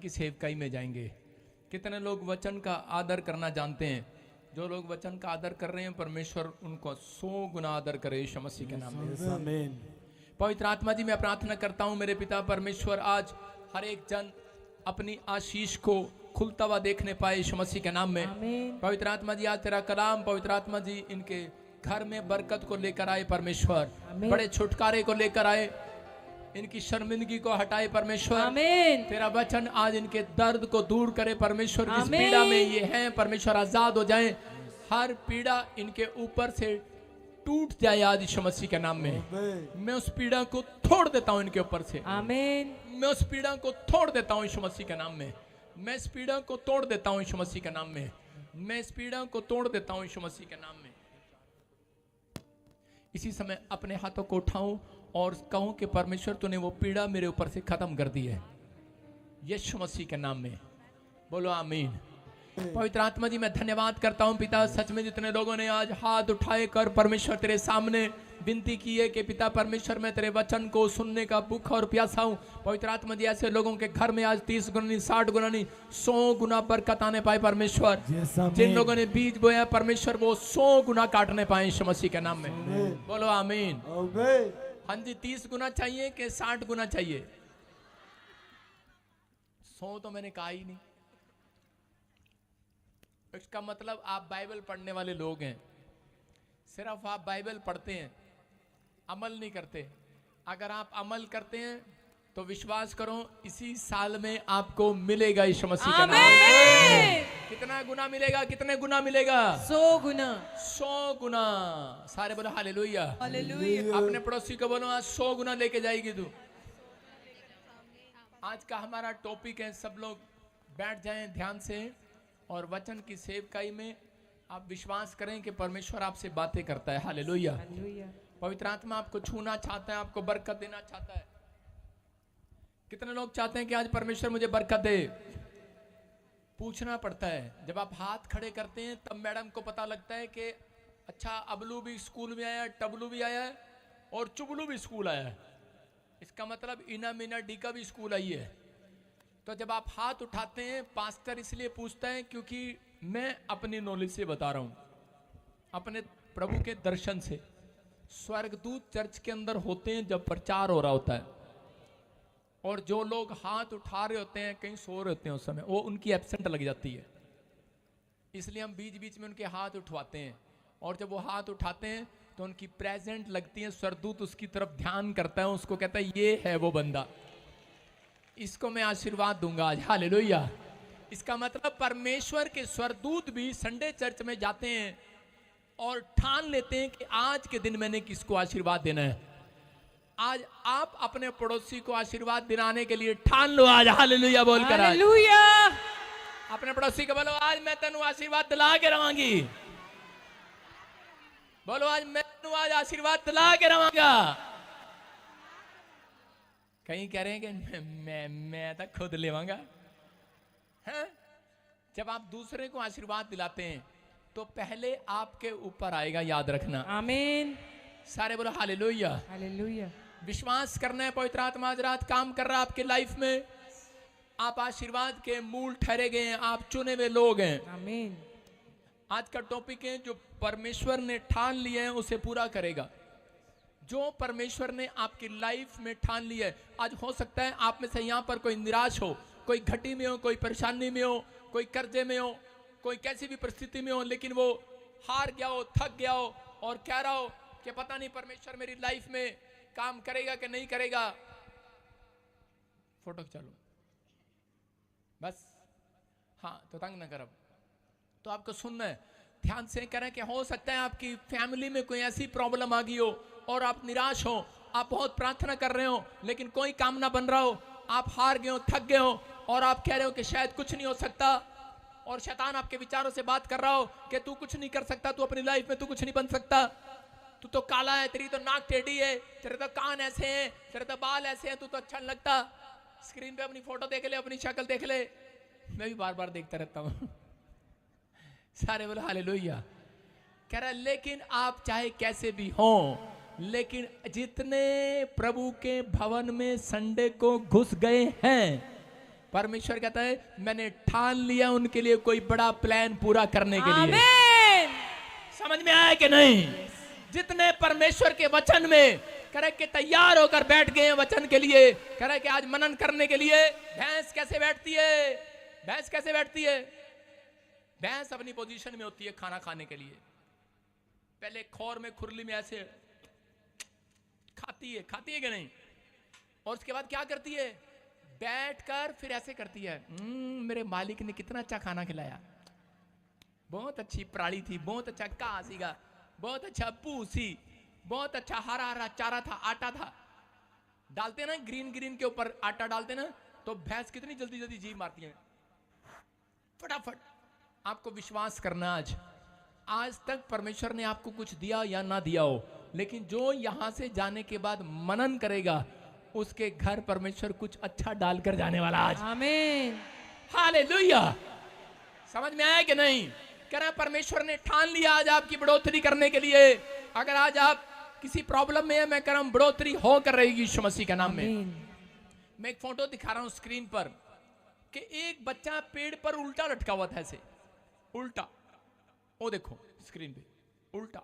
की सेवकाई में जाएंगे। कितने लोग वचन का आदर करना जानते हैं? जो लोग वचन का आदर कर रहे हैं, परमेश्वर उनको 100 गुना आदर करे यीशु मसीह के नाम में। आमीन। पवित्र आत्मा जी, मैं प्रार्थना करता हूं मेरे पिता परमेश्वर, आज हर एक जन अपनी आशीष को खुलता हुआ देखने पाए यीशु मसीह के नाम में। पवित्र आत्मा जी, आज तेरा कलाम पवित्र आत्मा जी इनके घर में बरकत को लेकर आए परमेश्वर, बड़े छुटकारे को लेकर आए, इनकी शर्मिंदगी को हटाए परमेश्वर। आमीन। तेरा वचन आज इनके दर्द को दूर करे परमेश्वर। जिस पीड़ा में ये हैं परमेश्वर, आजाद हो जाएं, हर पीड़ा इनके ऊपर से टूट जाए आज यीशु मसीह के नाम में। मैं उस पीड़ा को तोड़ देता हूं इनके ऊपर से। आमीन। मैं उस पीड़ा को तोड़ देता हूं यीशु मसीह के नाम में। मैं इस पीड़ा को तोड़ देता हूं यीशु मसीह के नाम में। मैं इस पीड़ा को तोड़ देता हूं यीशु मसीह के नाम में। इसी समय अपने हाथों को उठाऊं और कहूं कि परमेश्वर तूने वो पीड़ा मेरे ऊपर से खत्म कर दी है यीशु मसीह के नाम में। बोलो आमीन। पवित्र आत्मा जी, मैं धन्यवाद करता हूं पिता, सच में जितने लोगों ने आज हाथ उठाए कर परमेश्वर तेरे सामने विनती की है कि पिता परमेश्वर मैं तेरे वचन को सुनने का भूखा और प्यासा हूं। पवित्र आत्मा जी, ऐसे लोगों के घर में आज 30 गुना नहीं, 60 गुना नहीं, 100 गुना बरकत आने पाए परमेश्वर। जिन लोगों ने बीज बोया परमेश्वर, वो 100 गुना काटने पाए यीशु मसीह के नाम में। बोलो आमीन। हाँ जी, 30 गुना चाहिए कि 60 गुना चाहिए? 100 तो मैंने कहा ही नहीं। इसका मतलब आप बाइबल पढ़ने वाले लोग हैं, सिर्फ आप बाइबल पढ़ते हैं, अमल नहीं करते। अगर आप अमल करते हैं तो विश्वास करो इसी साल में आपको मिलेगा यीशु मसीह का नाम। कितना गुना मिलेगा? कितने गुना मिलेगा? 100 गुना। 100 गुना। सारे बोलो हालेलुया। हालेलुया। अपने पड़ोसी को बोलो आज 100 गुना लेके जाएगी तू। आज का हमारा टॉपिक है, सब लोग बैठ जाएं ध्यान से और वचन की सेवकाई में आप विश्वास करें कि परमेश्वर आपसे बातें करता है। हालेलुया। पवित्र आत्मा आपको छूना चाहता है, आपको बरकत देना चाहता है। कितने लोग चाहते हैं कि आज परमेश्वर मुझे बरकत दे? पूछना पड़ता है। जब आप हाथ खड़े करते हैं तब मैडम को पता लगता है कि अच्छा अबलू भी स्कूल में आया, टबलू भी आया है और चुबलू भी स्कूल आया है। इसका मतलब इना मीना डी का भी स्कूल आई है। तो जब आप हाथ उठाते हैं, पास्टर इसलिए पूछता है क्योंकि मैं अपनी नॉलेज से बता रहा हूं, अपने प्रभु के दर्शन से। स्वर्गदूत चर्च के अंदर होते हैं जब प्रचार हो रहा होता है, और जो लोग हाथ उठा रहे होते हैं कहीं सो रहे होते हैं, उस समय वो उनकी एब्सेंट लग जाती है। इसलिए हम बीच बीच में उनके हाथ उठवाते हैं, और जब वो हाथ उठाते हैं तो उनकी प्रेजेंट लगती है। स्वर्गदूत उसकी तरफ ध्यान करता है, उसको कहता है ये है वो बंदा, इसको मैं आशीर्वाद दूंगा आज। हालेलुया। इसका मतलब परमेश्वर के स्वर्गदूत भी संडे चर्च में जाते हैं और ठान लेते हैं कि आज के दिन मैंने किसको आशीर्वाद देना है। आज आप अपने पड़ोसी को आशीर्वाद दिलाने के लिए ठान लो आज। हालेलुया बोलकर हालेलुया। अपने पड़ोसी को बोलो आज मैं तेनू आशीर्वाद दिला के रवांगी। बोलो आज मैं तेनू आज आशीर्वाद दिला के रवांगा। कहीं कह रहे हैं कि मैं तो खुद लेवांगा। हाँ? जब आप दूसरे को आशीर्वाद दिलाते हैं तो पहले आपके ऊपर आएगा, याद रखना। आमीन। सारे बोलो हालेलुया। हालेलुया। विश्वास करना है पवित्र आत्मा आज रात काम कर रहा है आपके लाइफ में। आप आशीर्वाद के मूल ठहरे गए हैं, आप चुने हुए लोग हैं। आमीन। आज का टॉपिक है जो परमेश्वर ने ठान लिया है उसे पूरा करेगा। जो परमेश्वर ने आपकी लाइफ में ठान लिया है। आज हो सकता है आप में से यहाँ पर कोई निराश हो, कोई घटी में हो, कोई परेशानी में हो, कोई कर्जे में हो, कोई कैसी भी परिस्थिति में हो, लेकिन वो हार गया हो, थक गया हो और कह रहा हो कि पता नहीं परमेश्वर मेरी लाइफ में काम करेगा कि नहीं करेगा। फोटो चलो बस। हाँ तो तंग ना करब। तो आपको सुनना है, ध्यान से करें कि हो सकता है आपकी फैमिली में कोई ऐसी प्रॉब्लम आ गई हो और आप निराश हो, आप बहुत प्रार्थना कर रहे हो लेकिन कोई काम ना बन रहा हो, आप हार गए हो, थक गए हो और आप कह रहे हो कि शायद कुछ नहीं हो सकता, और शैतान आपके विचारों से बात कर रहा हो कि तू कुछ नहीं कर सकता, तू अपनी लाइफ में तू कुछ नहीं बन सकता, तू तो काला है, तेरी तो नाक टेढ़ी है, तेरे तो कान ऐसे हैं, तेरे तो बाल ऐसे हैं, तू तो अच्छा नहीं लगता। स्क्रीन पे अपनी फोटो देख ले, अपनी शक्ल देख ले। मैं भी बार बार देखता रहता हूँ। सारे बोलो हालेलुया। कह रहा लेकिन आप चाहे कैसे भी हो, लेकिन जितने प्रभु के भवन में संडे को घुस गए हैं, परमेश्वर कहता है मैंने ठान लिया उनके लिए कोई बड़ा प्लान पूरा करने के लिए। आमीन। समझ में आया कि नहीं? जितने परमेश्वर के वचन में करे कि तैयार होकर बैठ गए हैं वचन के लिए, करे कि आज मनन करने के लिए। भैंस कैसे बैठती है? भैंस कैसे बैठती है? भैंस अपनी पोजीशन में होती है खाना खाने के लिए। पहले खोर में खुरली में ऐसे खाती है कि नहीं? और उसके बाद क्या करती है? बैठकर फिर ऐसे करती है, मेरे मालिक ने कितना अच्छा खाना खिलाया, बहुत अच्छी प्राणी थी, बहुत अच्छा घासीगा, बहुत अच्छा पूसी, बहुत अच्छा हरा हरा चारा था, आटा था। डालते ना ग्रीन ग्रीन के ऊपर आटा डालते ना, तो भैंस कितनी जल्दी जल्दी जी मारती है फटाफट। आपको विश्वास करना, आज तक परमेश्वर ने आपको कुछ दिया या ना दिया हो, लेकिन जो यहां से जाने के बाद मनन करेगा उसके घर परमेश्वर कुछ अच्छा डालकर जाने वाला आज। आमीन। हालेलुया। समझ में आया कि नहीं? कह रहा परमेश्वर ने ठान लिया आज आपकी बढ़ोतरी करने के लिए। अगर आज आप किसी प्रॉब्लम में है, मैं कह रहा हूं बढ़ोतरी हो कर रहेगी यीशु मसीह के नाम में। मैं एक फोटो दिखा रहा हूं स्क्रीन पर कि एक बच्चा पेड़ पर उल्टा लटका हुआ था, ऐसे उल्टा। वो देखो स्क्रीन पे उल्टा।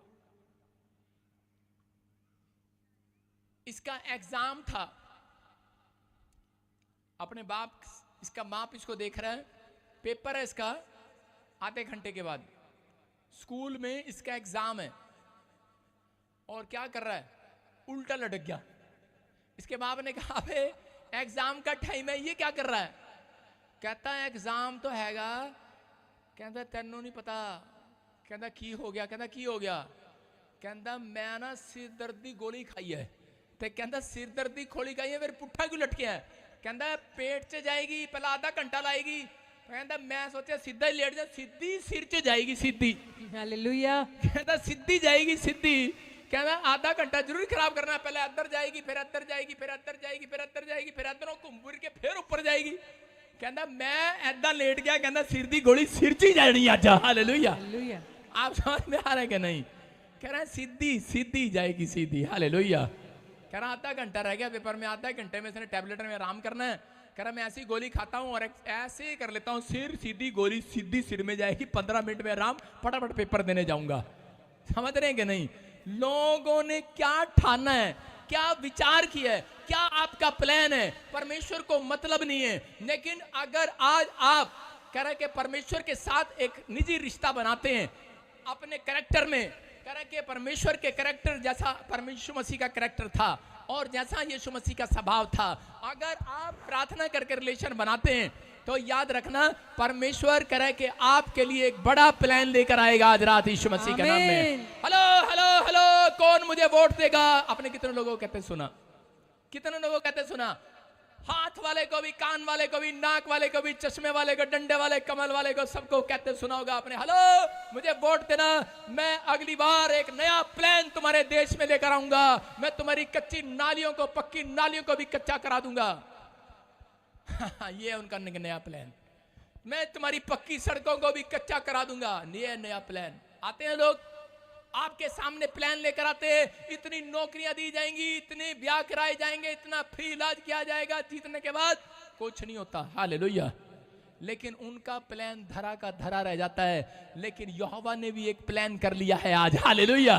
इसका एग्जाम था, अपने बाप, इसका बाप इसको देख रहा है, पेपर है इसका, आधे घंटे के बाद स्कूल में इसका एग्जाम है, और क्या कर रहा है? उल्टा लटक गया। इसके बाप ने कहा बे एग्जाम का टाइम है, ये क्या कर रहा है? कहता है एग्जाम तो हैगा। कहता तेनू नहीं पता। कहता की हो गया? कहता की हो गया? कहता मैं ना सिर दर्द की गोली खाई है। तो कहता सिर दर्द की गोली खाई है फिर पुट्ठा क्यों लटके है? कहता पेट च जाएगी, पहला आधा घंटा लाएगी। कहता मैं सोचा सीधा ही लेट जा, सीधी सिर च जाएगी, सीधी। हालेलुया। कहता सीधी जाएगी, सीधी। कहता आधा घंटा जरूर खराब करना, पहले अंदर जाएगी, फिर अंदर जाएगी, फिर अंदर जाएगी, फिर अंदर जाएगी, फिर अंदरों घूम फिर के फिर ऊपर जाएगी। कहता मैं ऐदा लेट गया, कहता सिर दी गोली सिर च ही जानी आज। हालेलुया। आप समझ में आ रहा है कि नहीं? कह रहा है सीधी सीधी जाएगी, सीधी। हालेलुया। कह रहा आधा घंटा रह गया पेपर में, आधा घंटे में इसने टैबलेट में आराम करना है। कह रहा मैं ऐसी गोली खाता हूँ और ऐसे ही कर लेता हूँ, सिर सीधी गोली सीधी सिर में जाएगी, 15 मिनट में आराम, फटाफट पेपर देने जाऊंगा। समझ रहे हैं कि नहीं? लोगों ने क्या ठाना है, क्या विचार किया है, क्या आपका प्लान है, परमेश्वर को मतलब नहीं है। लेकिन अगर आज आप कह रहे कि परमेश्वर के साथ एक निजी रिश्ता बनाते हैं अपने कैरेक्टर में, कह रहे कि परमेश्वर के कैरेक्टर जैसा परमेश्वर मसीह का कैरेक्टर था और जैसा यीशु मसीह का स्वभाव था, अगर आप प्रार्थना करके रिलेशन बनाते हैं तो याद रखना परमेश्वर करे कि आपके लिए एक बड़ा प्लान लेकर आएगा आज रात यीशु मसीह के नाम में। हेलो हेलो हेलो, कौन मुझे वोट देगा? आपने कितने लोगों को कहते सुना? कितने लोगों को कहते सुना? हाथ वाले को भी, कान वाले को भी, नाक वाले को भी, चश्मे वाले को, डंडे वाले, कमल वाले को, सबको कहते सुना होगा आपने, हेलो मुझे वोट देना, मैं अगली बार एक नया प्लान तुम्हारे देश में लेकर आऊंगा, मैं तुम्हारी कच्ची नालियों को, पक्की नालियों को भी कच्चा करा दूंगा। ये उनका नया प्लान। मैं तुम्हारी पक्की सड़कों को भी कच्चा करा दूंगा, ये नया प्लान। आते हैं लोग आपके सामने प्लान लेकर आते हैं, इतनी नौकरियां दी जाएंगी, इतने ब्याह कराए जाएंगे, इतना फ्री इलाज किया जाएगा, जीतने के बाद कुछ नहीं होता। हालेलुया। लेकिन उनका प्लान धरा का धरा रह जाता है। लेकिन यहोवा ने भी एक प्लान कर लिया है आज। हालेलुया।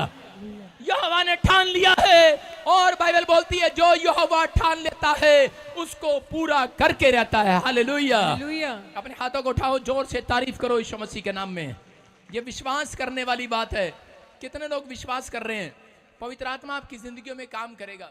यहोवा ने ठान लिया है, और बाइबल बोलती है जो यहोवा ठान लेता है उसको पूरा करके रहता है। हालेलुया। अपने हाथों को उठाओ, जोर से तारीफ करो यीशु मसीह के नाम में। ये विश्वास करने वाली बात है। कितने लोग विश्वास कर रहे हैं पवित्र आत्मा आपकी जिंदगियों में काम करेगा?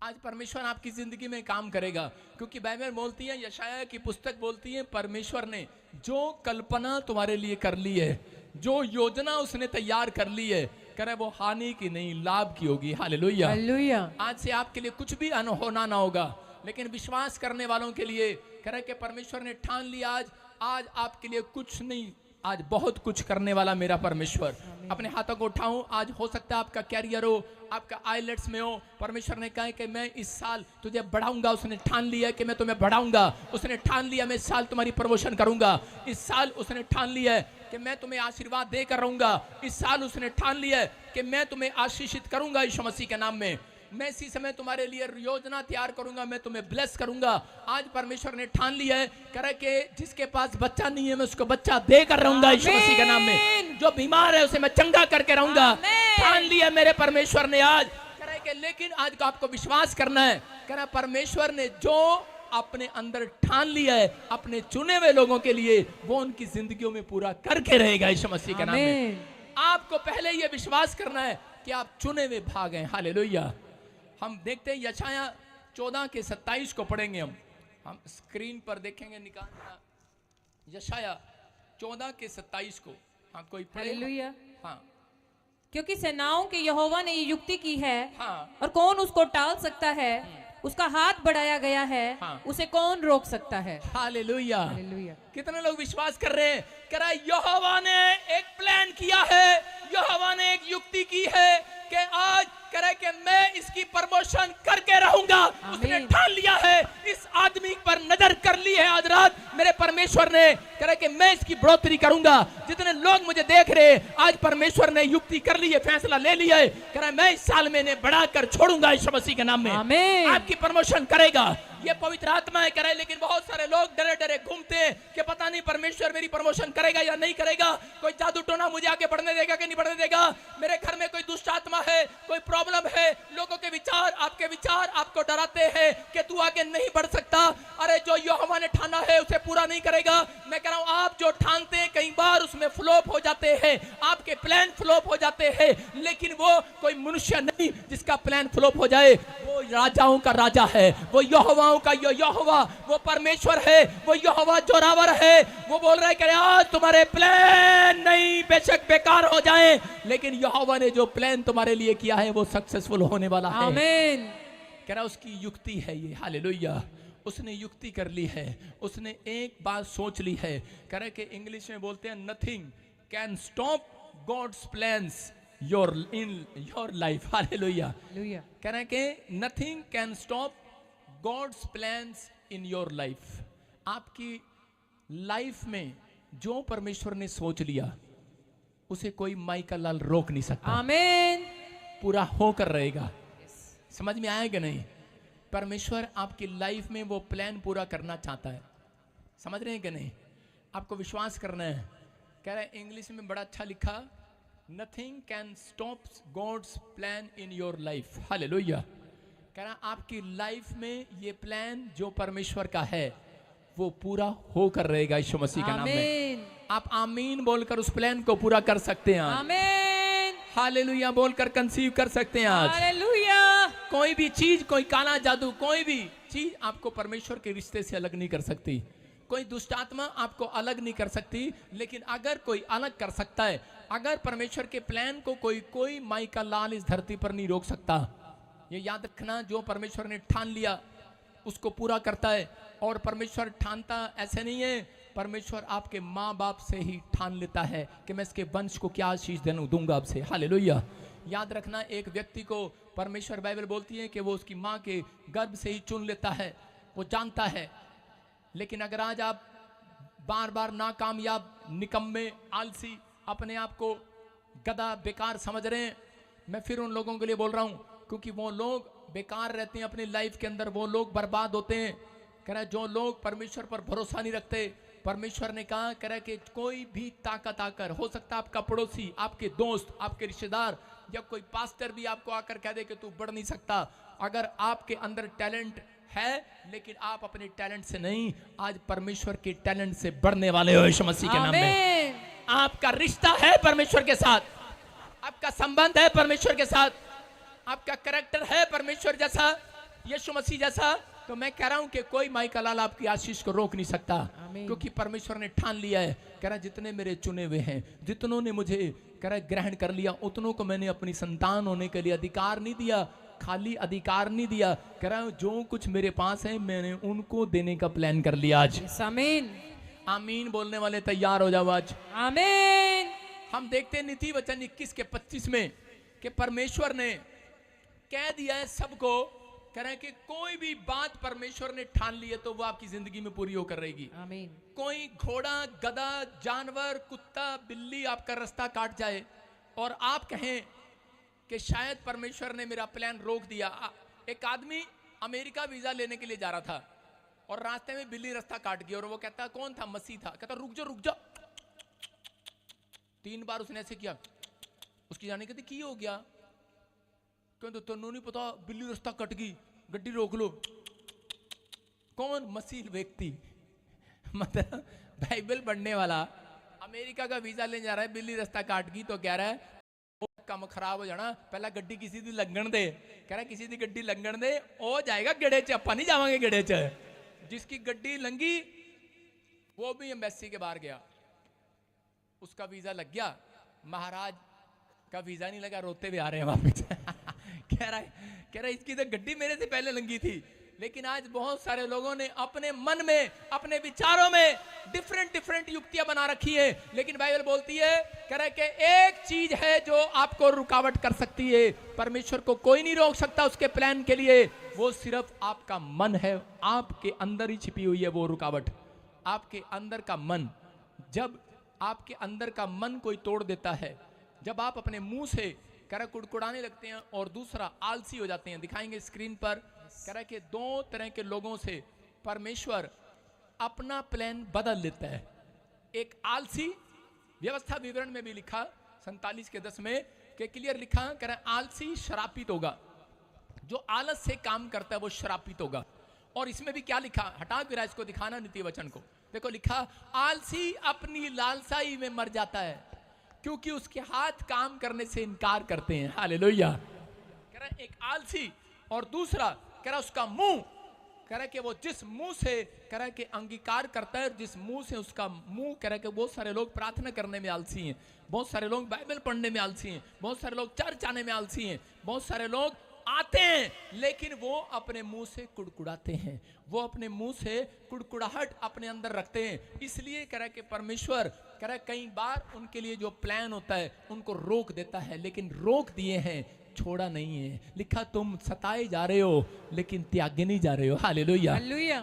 आज परमेश्वर आपकी जिंदगी में काम करेगा, क्योंकि बाइबल बोलती है, यशायाह की पुस्तक बोलती है, परमेश्वर ने जो कल्पना तुम्हारे लिए कर ली है, जो योजना उसने तैयार कर ली है, करे वो हानि की नहीं लाभ की होगी। हालेलुया। हालेलुया। आज से आपके लिए कुछ भी अनहोना ना होगा, लेकिन विश्वास करने वालों के लिए करे कि परमेश्वर ने ठान लिया आज आपके लिए कुछ नहीं, आज बहुत कुछ करने वाला मेरा परमेश्वर। अपने हाथों को उठाऊं। आज हो सकता है आपका कैरियर हो, आपका आईलेट्स में हो, परमेश्वर ने कहा कि मैं इस साल तुझे बढ़ाऊंगा, उसने ठान लिया कि मैं तुम्हें बढ़ाऊंगा, उसने ठान लिया मैं इस साल तुम्हारी प्रमोशन करूंगा, इस साल उसने ठान लिया है कि मैं तुम्हें आशीर्वाद देकर रहूंगा, इस साल उसने ठान लिया है कि मैं तुम्हें आशीषित करूंगा यीशु मसीह के नाम में। मैं इसी समय तुम्हारे लिए योजना तैयार करूंगा, मैं तुम्हें ब्लेस करूंगा। आज परमेश्वर ने ठान लिया है, कह रहा है कि जिसके पास बच्चा नहीं है मैं उसको बच्चा देकर रहूंगा यीशु मसीह के नाम में। आमीन। जो बीमार है उसे मैं चंगा करके रहूंगा। आमीन। ठान लिया मेरे परमेश्वर ने आज। कह रहा है कि लेकिन आज को आपको विश्वास करना है। कह रहा है परमेश्वर ने जो अपने अंदर ठान लिया है अपने चुने हुए लोगों के लिए, वो उनकी जिंदगियों में पूरा करके रहेगा यीशु मसीह के नाम में। आमीन। आपको पहले ये विश्वास करना है कि आप चुने हुए भाग हैं। हालेलुया। हम देखते हैं यशाया 14 के 27 को पढ़ेंगे। हम स्क्रीन पर देखेंगे, निकालना यशाया 14 के 27 को। हाँ कोई पढ़े? हालेलुया। हाँ क्योंकि सेनाओं के यहोवा ने ये युक्ति की है, हाँ और कौन उसको टाल सकता है। उसका हाथ बढ़ाया गया है, हाँ। उसे कौन रोक सकता है। हालेलुया। हालेलुया। कितने लोग विश्वास कर रहे हैं? कह रहा है यहोवा ने एक प्लान किया है, यहोवा ने एक युक्ति की है कि आज कह रहा है कि मैं इसकी प्रमोशन करके रहूंगा। उसने आमीन। ठान लिया है, इस आदमी पर नजर कर ली है आज रात मेरे परमेश्वर ने। कह रहा है कि मैं इसकी बढ़ोतरी करूंगा। जितने लोग मुझे देख रहे हैं आज परमेश्वर ने युक्ति कर ली है, फैसला ले लिया है। कह रहा है मैं इस साल में इन्हें बढ़ाकर छोड़ूंगा यीशु मसीह के नाम में। आमीन। आपकी प्रमोशन करेगा। ये पवित्र आत्मा है। करे लेकिन बहुत सारे लोग डरे डरे घूमते हैं कि पता नहीं परमेश्वर मेरी प्रमोशन करेगा या नहीं करेगा, कोई जादू टोना मुझे आगे बढ़ने देगा कि नहीं बढ़ने देगा, मेरे घर में कोई दुष्ट आत्मा है, कोई प्रॉब्लम है। लोगों के विचार आपको डराते हैं कि तू आगे नहीं बढ़ सकता। अरे जो यहोवा ने ठाना है उसे पूरा नहीं करेगा। मैं कह रहा हूं आप जो ठानते हैं कई बार उसमें फ्लॉप हो जाते हैं, आपके प्लान फ्लॉप हो जाते हैं, लेकिन वो कोई मनुष्य नहीं जिसका प्लान फ्लॉप हो जाए। वो राजाओं का राजा है, वो यहोवाओं का यहोवा, वो परमेश्वर है, वो यहोवा जोरावर है। वो बोल रहा है कि आज तुम्हारे प्लान नहीं बेशक बेकार हो जाए, लेकिन यहोवा ने जो प्लान तुम्हारे लिए किया है वो सक्सेसफुल होने वाला है। आमीन। कह रहा उसकी युक्ति है ये। हालेलुया। उसने युक्ति कर ली है, उसने एक बात सोच ली है। कह रहा है कि इंग्लिश में बोलते हैं nothing can stop God's plans your in your life. Hallelujah. Hallelujah. कह रहा है कि nothing can stop God's plans in your life. आपकी लाइफ में जो परमेश्वर ने सोच लिया उसे कोई माई का लाल रोक नहीं सकता। आमीन। पूरा होकर रहेगा। समझ में आएगा नहीं? परमेश्वर आपकी लाइफ में वो प्लान पूरा करना चाहता है। समझ रहे हैं कि नहीं? आपको विश्वास करना है। कह रहा है इंग्लिश में बड़ा अच्छा लिखा, nothing can stop God's plan in your life. Hallelujah. कह रहा आपकी लाइफ में ये प्लान जो परमेश्वर का है वो पूरा होकर रहेगा यीशु मसीह के नाम में। आमीन। आप आमीन बोलकर उस प्लान को पूरा कर सकते हैं आज। आमीन। हालेलुया बोलकर कंसीव कर सकते हैं आज। हालेलुया। कोई भी चीज, कोई काला जादू, कोई भी चीज आपको परमेश्वर के रिश्ते से अलग नहीं कर सकती। कोई दुष्ट आत्मा आपको अलग नहीं कर सकती। लेकिन अगर कोई अलग कर सकता है, अगर परमेश्वर के प्लान को कोई माई का लाल इस धरती पर नहीं रोक सकता। ये याद रखना, जो परमेश्वर ने ठान लिया उसको पूरा करता है। और परमेश्वर ठानता ऐसे नहीं है, परमेश्वर आपके माँ बाप से ही ठान लेता है कि मैं इसके वंश को क्या आशीष दूंगा आपसे। हालेलुया। याद रखना, एक व्यक्ति को परमेश्वर, बाइबल बोलती है कि वो उसकी माँ के गर्भ से ही चुन लेता है, वो जानता है। लेकिन अगर आज आप बार बार नाकामयाब, निकम्मे, आलसी, अपने आप को गधा, बेकार समझ रहे हैं, मैं फिर उन लोगों के लिए बोल रहा हूँ, क्योंकि वो लोग बेकार रहते हैं अपनी लाइफ के अंदर, वो लोग बर्बाद होते हैं। कह रहा है जो लोग परमेश्वर पर भरोसा नहीं रखते, परमेश्वर ने कहा, कह रहा है कि कोई भी ताकत आकर, हो सकता है आपका पड़ोसी, आपके दोस्त, आपके रिश्तेदार, या कोई पास्टर भी आपको आकर कह दे कि तू बढ़ नहीं सकता। अगर आपके अंदर टैलेंट है लेकिन आप अपने टैलेंट से नहीं, आज परमेश्वर के टैलेंट से बढ़ने वाले हो यीशु मसीह के नाम में। आपका रिश्ता है परमेश्वर के साथ, आपका संबंध है परमेश्वर के साथ, आपका कैरेक्टर है परमेश्वर जैसा, यीशु मसीह जैसा। तो मैं कह रहा हूं कि कोई माई का लाल आपकी आशीष को रोक नहीं सकता, क्योंकि परमेश्वर ने ठान लिया है। कह रहा जितने मेरे चुने हुए हैं, जितनों ने मुझे कह रहा ग्रहण कर लिया, उतनों को मैंने अपनी संतान होने के लिए अधिकार नहीं दिया, खाली अधिकार नहीं दिया। कह रहा हूं जो कुछ मेरे पास है मैंने उनको देने का प्लान कर लिया आज। आमीन। आमीन बोलने वाले तैयार हो जाओ आज। आमीन। हम देखते हैं नीति वचन 21 के 25 में कि परमेश्वर ने कह दिया है सबको, कह रहे हैं कि कोई भी बात परमेश्वर ने ठान ली है तो वो आपकी जिंदगी में पूरी होकर रहेगी। आमीन। कोई घोड़ा, गधा, जानवर, कुत्ता, बिल्ली आपका रास्ता काट जाए और आप कहें कि शायद परमेश्वर ने मेरा प्लान रोक दिया। एक आदमी अमेरिका वीजा लेने के लिए जा रहा था और रास्ते में बिल्ली रास्ता काट गई और वो कहता कौन था? मसीह था। कहता रुक जाओ रुक जाओ। 3 बार उसने ऐसे किया। उसकी जाने कहती की हो गया? कहते तेनों नहीं पता बिल्ली रास्ता कट गई, गड्डी रोक लो। कौन? मसीह व्यक्ति। मतलब बाइबल पढ़ने वाला अमेरिका का वीजा लेने जा रहा है, बिल्ली रास्ता काट गई तो कह रहा है काम खराब हो जाना, पहला गड्डी किसी दी लगन दे। कह रहा किसी दी गड्डी लगन दे, ओ जाएगा गेड़े च, अपा नहीं जावांगे गेड़े च। जिसकी गड्डी लंगी वो भी एम्बेसी के बाहर गया, उसका वीजा लग गया, महाराज का वीजा नहीं लगा, रोते हुए आ रहे हैं वापस। कह रहा है इसकी तो गड्डी मेरे से पहले लंगी थी। लेकिन आज बहुत सारे लोगों ने अपने मन में, अपने विचारों में डिफरेंट युक्तियां बना रखी है। लेकिन बाइबल बोलती है, कह रहा है कि एक चीज है जो आपको रुकावट कर सकती है। परमेश्वर को कोई नहीं रोक सकता उसके प्लान के लिए, वो सिर्फ आपका मन है। आपके अंदर ही छिपी हुई है वो रुकावट, आपके अंदर का मन। जब आपके अंदर का मन कोई तोड़ देता है, जब आप अपने मुंह से कह रहा कुड़कुड़ाने लगते हैं और दूसरा आलसी हो जाते हैं। दिखाएंगे स्क्रीन पर। कह रहा कि 2 तरह के लोगों से परमेश्वर अपना प्लान बदल लेता है। एक आलसी, व्यवस्था विवरण में भी लिखा 47:10 में कि क्लियर लिखा, कह रहा आलसी श्रापित होगा। जो आलस से काम करता है वो श्रापित होगा। और इसमें भी क्या लिखा, हटा के इसको दिखाना नीति वचन को। देखो लिखा, आलसी अपनी लालसाई में मर जाता है क्योंकि उसके हाथ काम करने से इनकार करते हैं। हालेलुया। कह रहा एक आलसी, और दूसरा कह रहा उसका मुंह, कह रहा कि वो जिस मुंह से कह रहा कि अंगीकार करता है, जिस मुंह से उसका मुंह, कह रहा कि बहुत सारे लोग प्रार्थना करने में आलसी हैं, बहुत सारे लोग बाइबल पढ़ने में आलसी हैं, बहुत सारे लोग चर्च आने में आलसी हैं, बहुत सारे लोग आते हैं लेकिन वो अपने मुंह से कुड़कुड़ाते हैं, वो अपने मुंह से कुड़कुड़ाहट अपने अंदर रखते हैं। इसलिए कह रहा है कि परमेश्वर कह रहा है कई बार उनके लिए जो प्लान होता है उनको रोक देता है, लेकिन रोक दिए हैं, छोड़ा नहीं है। लिखा तुम सताए जा रहे हो लेकिन त्यागे नहीं जा रहे हो। हालेलुया।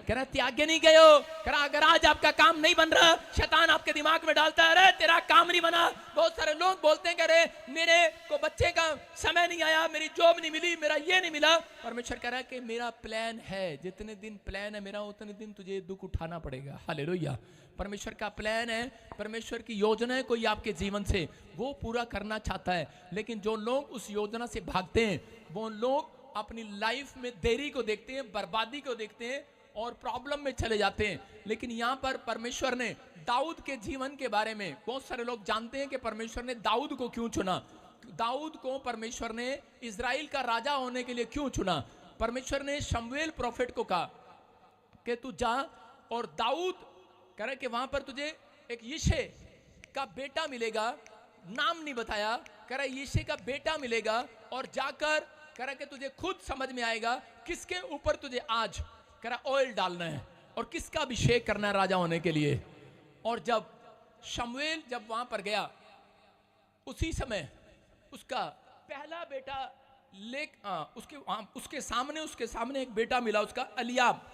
कह रहा त्यागे नहीं गए हो। कह रहा अगर आज आपका काम नहीं बन रहा, शैतान आपके दिमाग में डालता है अरे तेरा काम नहीं बना। बहुत सारे लोग बोलते हैं अरे मेरे को बच्चे का समय नहीं आया, मेरी जॉब नहीं मिली, मेरा ये नहीं मिला। परमेश्वर कह रहा है कि मेरा प्लान है, जितने दिन प्लान है मेरा उतने दिन तुझे दुख उठाना पड़ेगा। हालेलुया। परमेश्वर का प्लान है, परमेश्वर की योजना है कोई आपके जीवन से, वो पूरा करना चाहता है। लेकिन जो लोग उस योजना से भागते हैं वो लोग अपनी लाइफ में देरी को देखते हैं, बर्बादी को देखते हैं और प्रॉब्लम में चले जाते हैं। लेकिन यहाँ पर परमेश्वर ने दाऊद के जीवन के बारे में, बहुत सारे लोग जानते हैं कि परमेश्वर ने दाऊद को क्यों चुना, दाऊद को परमेश्वर ने इजराइल का राजा होने के लिए क्यों चुना। परमेश्वर ने शमूएल प्रोफेट को कहा कि तू जा और दाऊद कह रहे कि वहां पर तुझे एक यिशे का बेटा मिलेगा, नाम नहीं बताया, कह रहा यिशे का बेटा मिलेगा और जाकर कह रहा कि तुझे खुद समझ में आएगा किसके ऊपर तुझे आज कह रहा ऑयल डालना है और किसका अभिषेक करना है राजा होने के लिए। और जब शमूएल जब वहां पर गया, उसी समय उसका पहला बेटा उसके सामने एक बेटा मिला उसका एलियाब।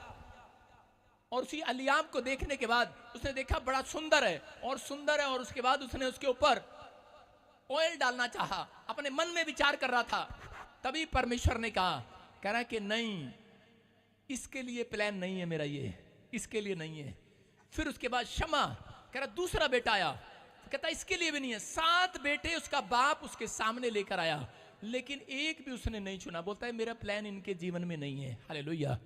और उसी एलियाब को देखने के बाद उसने देखा बड़ा सुंदर है और उसके बाद उसने उसके ऊपर ऑयल डालना चाहा, अपने मन में विचार कर रहा था। तभी परमेश्वर ने कहा, कह रहा है कि नहीं, इसके लिए प्लान नहीं है मेरा, ये इसके लिए नहीं है। फिर उसके बाद शमा कह रहा दूसरा बेटा आया, कहता इसके लिए भी नहीं है। 7 बेटे उसका बाप उसके सामने लेकर आया लेकिन एक भी उसने नहीं चुना। बोलता है मेरा प्लान इनके जीवन में नहीं है। हालेलुया।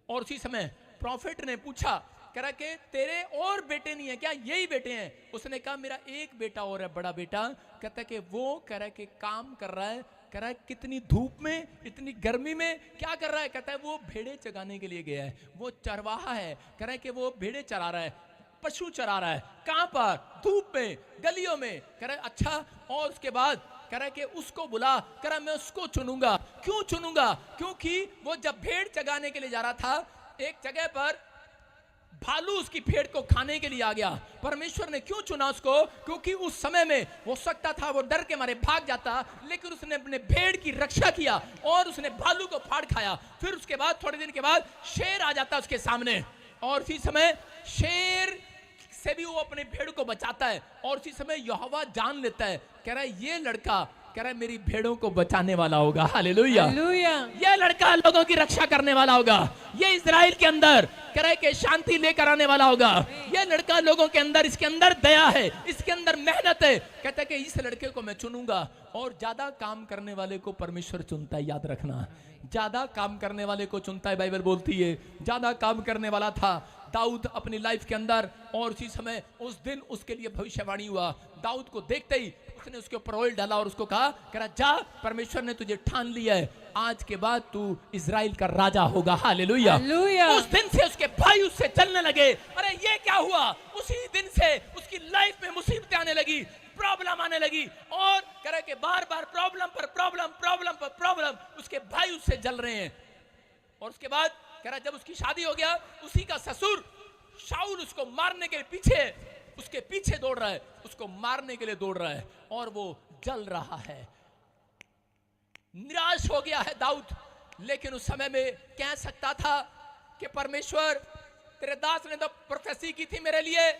और उसी समय प्रॉफिट ने पूछा, कह रहा कि तेरे और बेटे नहीं है क्या, यही बेटे हैं? उसने कहा मेरा एक बेटा और है, बड़ा बेटा। कहता कि वो कह रहा है कि काम कर रहा है, कह रहा है कितनी धूप में, इतनी गर्मी में क्या कर रहा है? कहता है वो भेड़े चराने के लिए गया है, वो चरवाहा है। कह रहा है कि वो भेड़े चरा रहा है, पशु चरा रहा है। कहां पर? धूप में, गलियों में। कह रहा है अच्छा। और उसके बाद कह रहा है कि उसको बुला, कह रहा है मैं उसको चुनूंगा। क्यों चुनूंगा? क्योंकि वो जब भेड़ चगाने के लिए जा रहा था, एक जगह पर भालू उसकी भेड़ को खाने के लिए आ गया। परमेश्वर ने क्यों चुना उसको? क्योंकि उस समय में हो सकता था वो डर के मारे भाग जाता, लेकिन उसने अपने भेड़ की रक्षा किया और उसने भालू को फाड़ खाया। फिर उसके बाद थोड़े दिन के बाद शेर आ जाता उसके सामने और इसी समय शेर से भी वो अपने भेड़ को बचाता है। और उसी समय यहोवा जान लेता है, कह रहा है ये लड़का कह रहा है मेरी भेड़ों को बचाने वाला होगा। हालेलुया। हालेलुया। ये लड़का लोगों की रक्षा करने वाला होगा। ये इजराइल के अंदर कह रहा है कि शांति लेकर आने वाला होगा। ये लड़का लोगों के अंदर, इसके अंदर दया है, इसके अंदर मेहनत है। कहता है कि इस लड़के को मैं चुनूंगा। और ज्यादा काम करने वाले को परमेश्वर चुनता है, याद रखना। ज्यादा काम करने वाले को चुनता है, बाइबल बोलती है। ज्यादा काम करने वाला था दाऊद अपनी लाइफ के अंदर, और उसी समय उस दिन उसके लिए भविष्यवाणी हुआ। दाऊद को देखते ही उसने उसके ऊपर ऑयल डाला और उसको कहा, कह रहा जा, परमेश्वर ने तुझे ठान लिया है, आज के बाद तू इजराइल का राजा होगा। हालेलुया। हालेलुया। उस दिन से उसके भाई उससे चलने लगे। अरे ये क्या हुआ? उसी दिन से उसकी लाइफ में मुसीबतें आने लगी, प्रॉब्लम आने लगी, और कह रहा है कि बार बार प्रॉब्लम पर प्रॉब्लम, प्रॉब्लम पर प्रॉब्लम। उसके भाई उससे जल रहे हैं। और उसके बाद कह रहा जब उसकी शादी हो गया, उसी का ससुर शाऊल उसको मारने के पीछे, उसके पीछे दौड़ रहा है, उसको मारने के लिए दौड़ रहा है, और वो जल रहा है। निराश हो गया है दाऊद। लेकिन उस समय में कह सकता था कि परमेश्वर, तेरे दास ने तो प्रोफेसी की थी मेरे लिए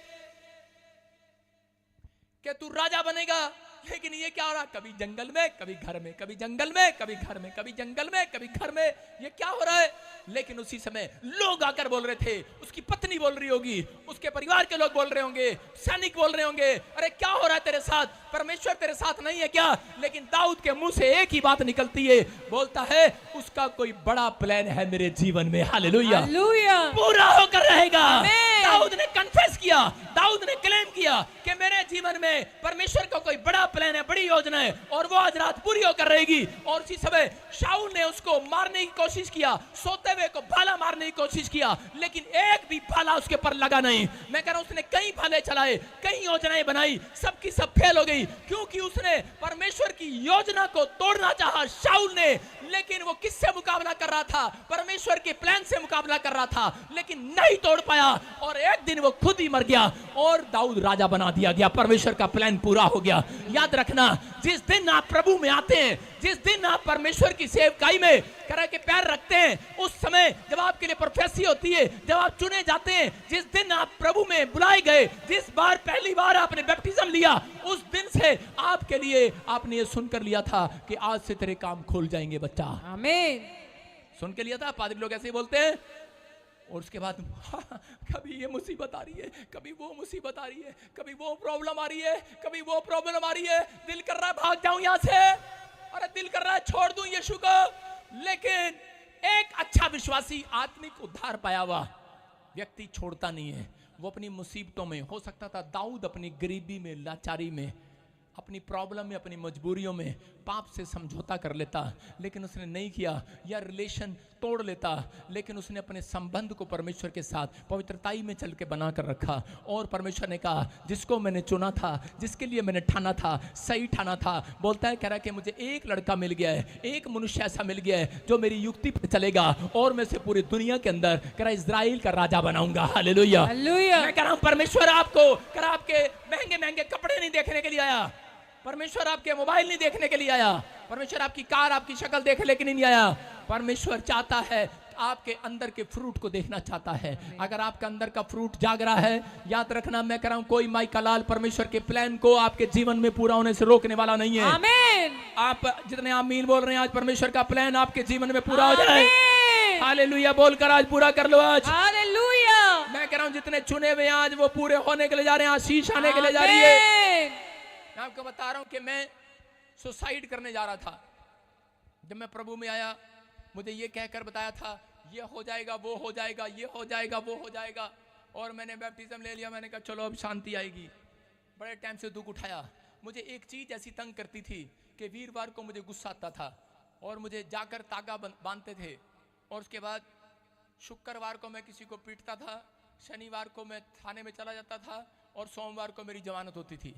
कि तू राजा बनेगा, लेकिन ये क्या हो रहा? कभी जंगल में, कभी घर में, कभी जंगल में, कभी घर में, कभी जंगल में, कभी घर में। ये क्या हो रहा है? लेकिन उसी समय लोग आकर बोल रहे थे, उसकी पत्नी बोल रही होगी, उसके परिवार के लोग बोल रहे होंगे, सैनिक बोल रहे होंगे, अरे क्या हो रहा है तेरे साथ? परमेश्वर तेरे साथ नहीं है क्या? लेकिन दाऊद के मुंह से एक ही बात निकलती है, बोलता है उसका कोई बड़ा प्लान है मेरे जीवन में। हालेलुया। हालेलुया। पूरा होकर रहेगा। आमीन। दाऊद ने कन्फेस किया, दाऊद ने क्लेम किया कि मेरे जीवन में परमेश्वर का कोई बड़ा प्लान है, बड़ी योजना है, और वो आज रात पूरी होकर रहेगी। और उसी समय शाऊल ने उसको मारने की कोशिश किया, सोते हुए को भाला मारने की कोशिश किया, लेकिन एक भी भाला उसके पर लगा नहीं। मैं कह रहा हूं उसने कई भाले चलाए, कई योजनाएं बनाई, सबकी सब फेल हो गई, क्योंकि उसने परमेश्वर की योजना को तोड़ना चाहा शाऊल ने। लेकिन वो किससे मुकाबला कर रहा था? परमेश्वर के प्लान से मुकाबला कर रहा था, लेकिन नहीं तोड़ पाया, और एक दिन वो खुद ही मर गया और दाऊद राजा बना दिया गया। परमेश्वर का प्लान पूरा हो गया। याद रखना, जिस दिन आप प्रभु में आते हैं, जिस दिन आप परमेश्वर की सेवकाई में करा के पैर रखते हैं, उस समय जब आपके लिए प्रोफेसी होती है, जब आप चुने जाते हैं, जिस दिन आप प्रभु में बुलाए गए, जिस बार पहली बार आपने बैप्टिज्म लिया, उस दिन से आपके लिए आपने ये सुनकर लिया था कि आज से तेरे काम खुल जाएंगे बच्चा। आमीन। सुन के लिया था। पादरी लोग ऐसे ही बोलते हैं, और उसके बाद कभी ये मुसीबत आ रही है, कभी वो मुसीबत आ रही है, कभी वो प्रॉब्लम आ रही है, कभी वो प्रॉब्लम आ रही है, दिल कर रहा है भाग जाऊं यहां से, अरे दिल कर रहा है छोड़ दूं यीशु को। लेकिन एक अच्छा विश्वासी, आत्मिक उद्धार पाया हुआ व्यक्ति छोड़ता नहीं है। वो अपनी मुसीबतों में, हो सकता था दाऊद अपनी गरीबी में, लाचारी में, अपनी प्रॉब्लम में, अपनी मजबूरियों में पाप से समझौता कर लेता, लेकिन उसने नहीं किया, या रिलेशन तोड़ लेता, लेकिन उसने अपने संबंध को परमेश्वर के साथ पवित्रताई में चल के बना कर रखा। और परमेश्वर ने कहा जिसको मैंने चुना था, जिसके लिए मैंने ठाना था, सही ठाना था, बोलता है, कह रहा है कि मुझे एक लड़का मिल गया है, एक मनुष्य ऐसा मिल गया है जो मेरी युक्ति पर चलेगा, और मैं से पूरी दुनिया के अंदर कह रहा इजराइल का राजा बनाऊंगा। हालेलुया। हालेलुया। मैं कह रहा हूं परमेश्वर आपको कह रहा आपके महंगे महंगे कपड़े नहीं देखने के लिए आया, परमेश्वर आपके मोबाइल नहीं देखने के लिए आया, परमेश्वर आपकी कार, आपकी शक्ल देखने के लिए नहीं आया। परमेश्वर चाहता है, आपके अंदर के फ्रूट को देखना चाहता है। अगर आपके अंदर का फ्रूट जाग रहा है, याद रखना, मैं कह रहा हूं कोई माई का लाल परमेश्वर के प्लान को आपके जीवन में पूरा होने से रोकने वाला नहीं है। आमीन। आप जितने आमीन बोल रहे हैं, आज परमेश्वर का प्लान आपके जीवन में पूरा हो जाए। हालेलुया बोलकर आज पूरा कर लो आज। हालेलुया। मैं कह रहा हूं जितने चुने हुए आज वो पूरे होने के लिए जा रहे हैं, आशीष आने के लिए जा रही है। मैं आपको बता रहा हूं कि मैं सुसाइड करने जा रहा था। जब मैं प्रभु में आया, मुझे ये कहकर बताया था ये हो जाएगा, वो हो जाएगा, ये हो जाएगा, वो हो जाएगा, और मैंने बैप्टिज्म ले लिया। मैंने कहा चलो अब शांति आएगी। बड़े टाइम से दुख उठाया। मुझे एक चीज ऐसी तंग करती थी कि वीरवार को मुझे गुस्सा आता था और मुझे जाकर तागा बांधते थे, और उसके बाद शुक्रवार को मैं किसी को पीटता था, शनिवार को मैं थाने में चला जाता था, और सोमवार को मेरी जमानत होती थी।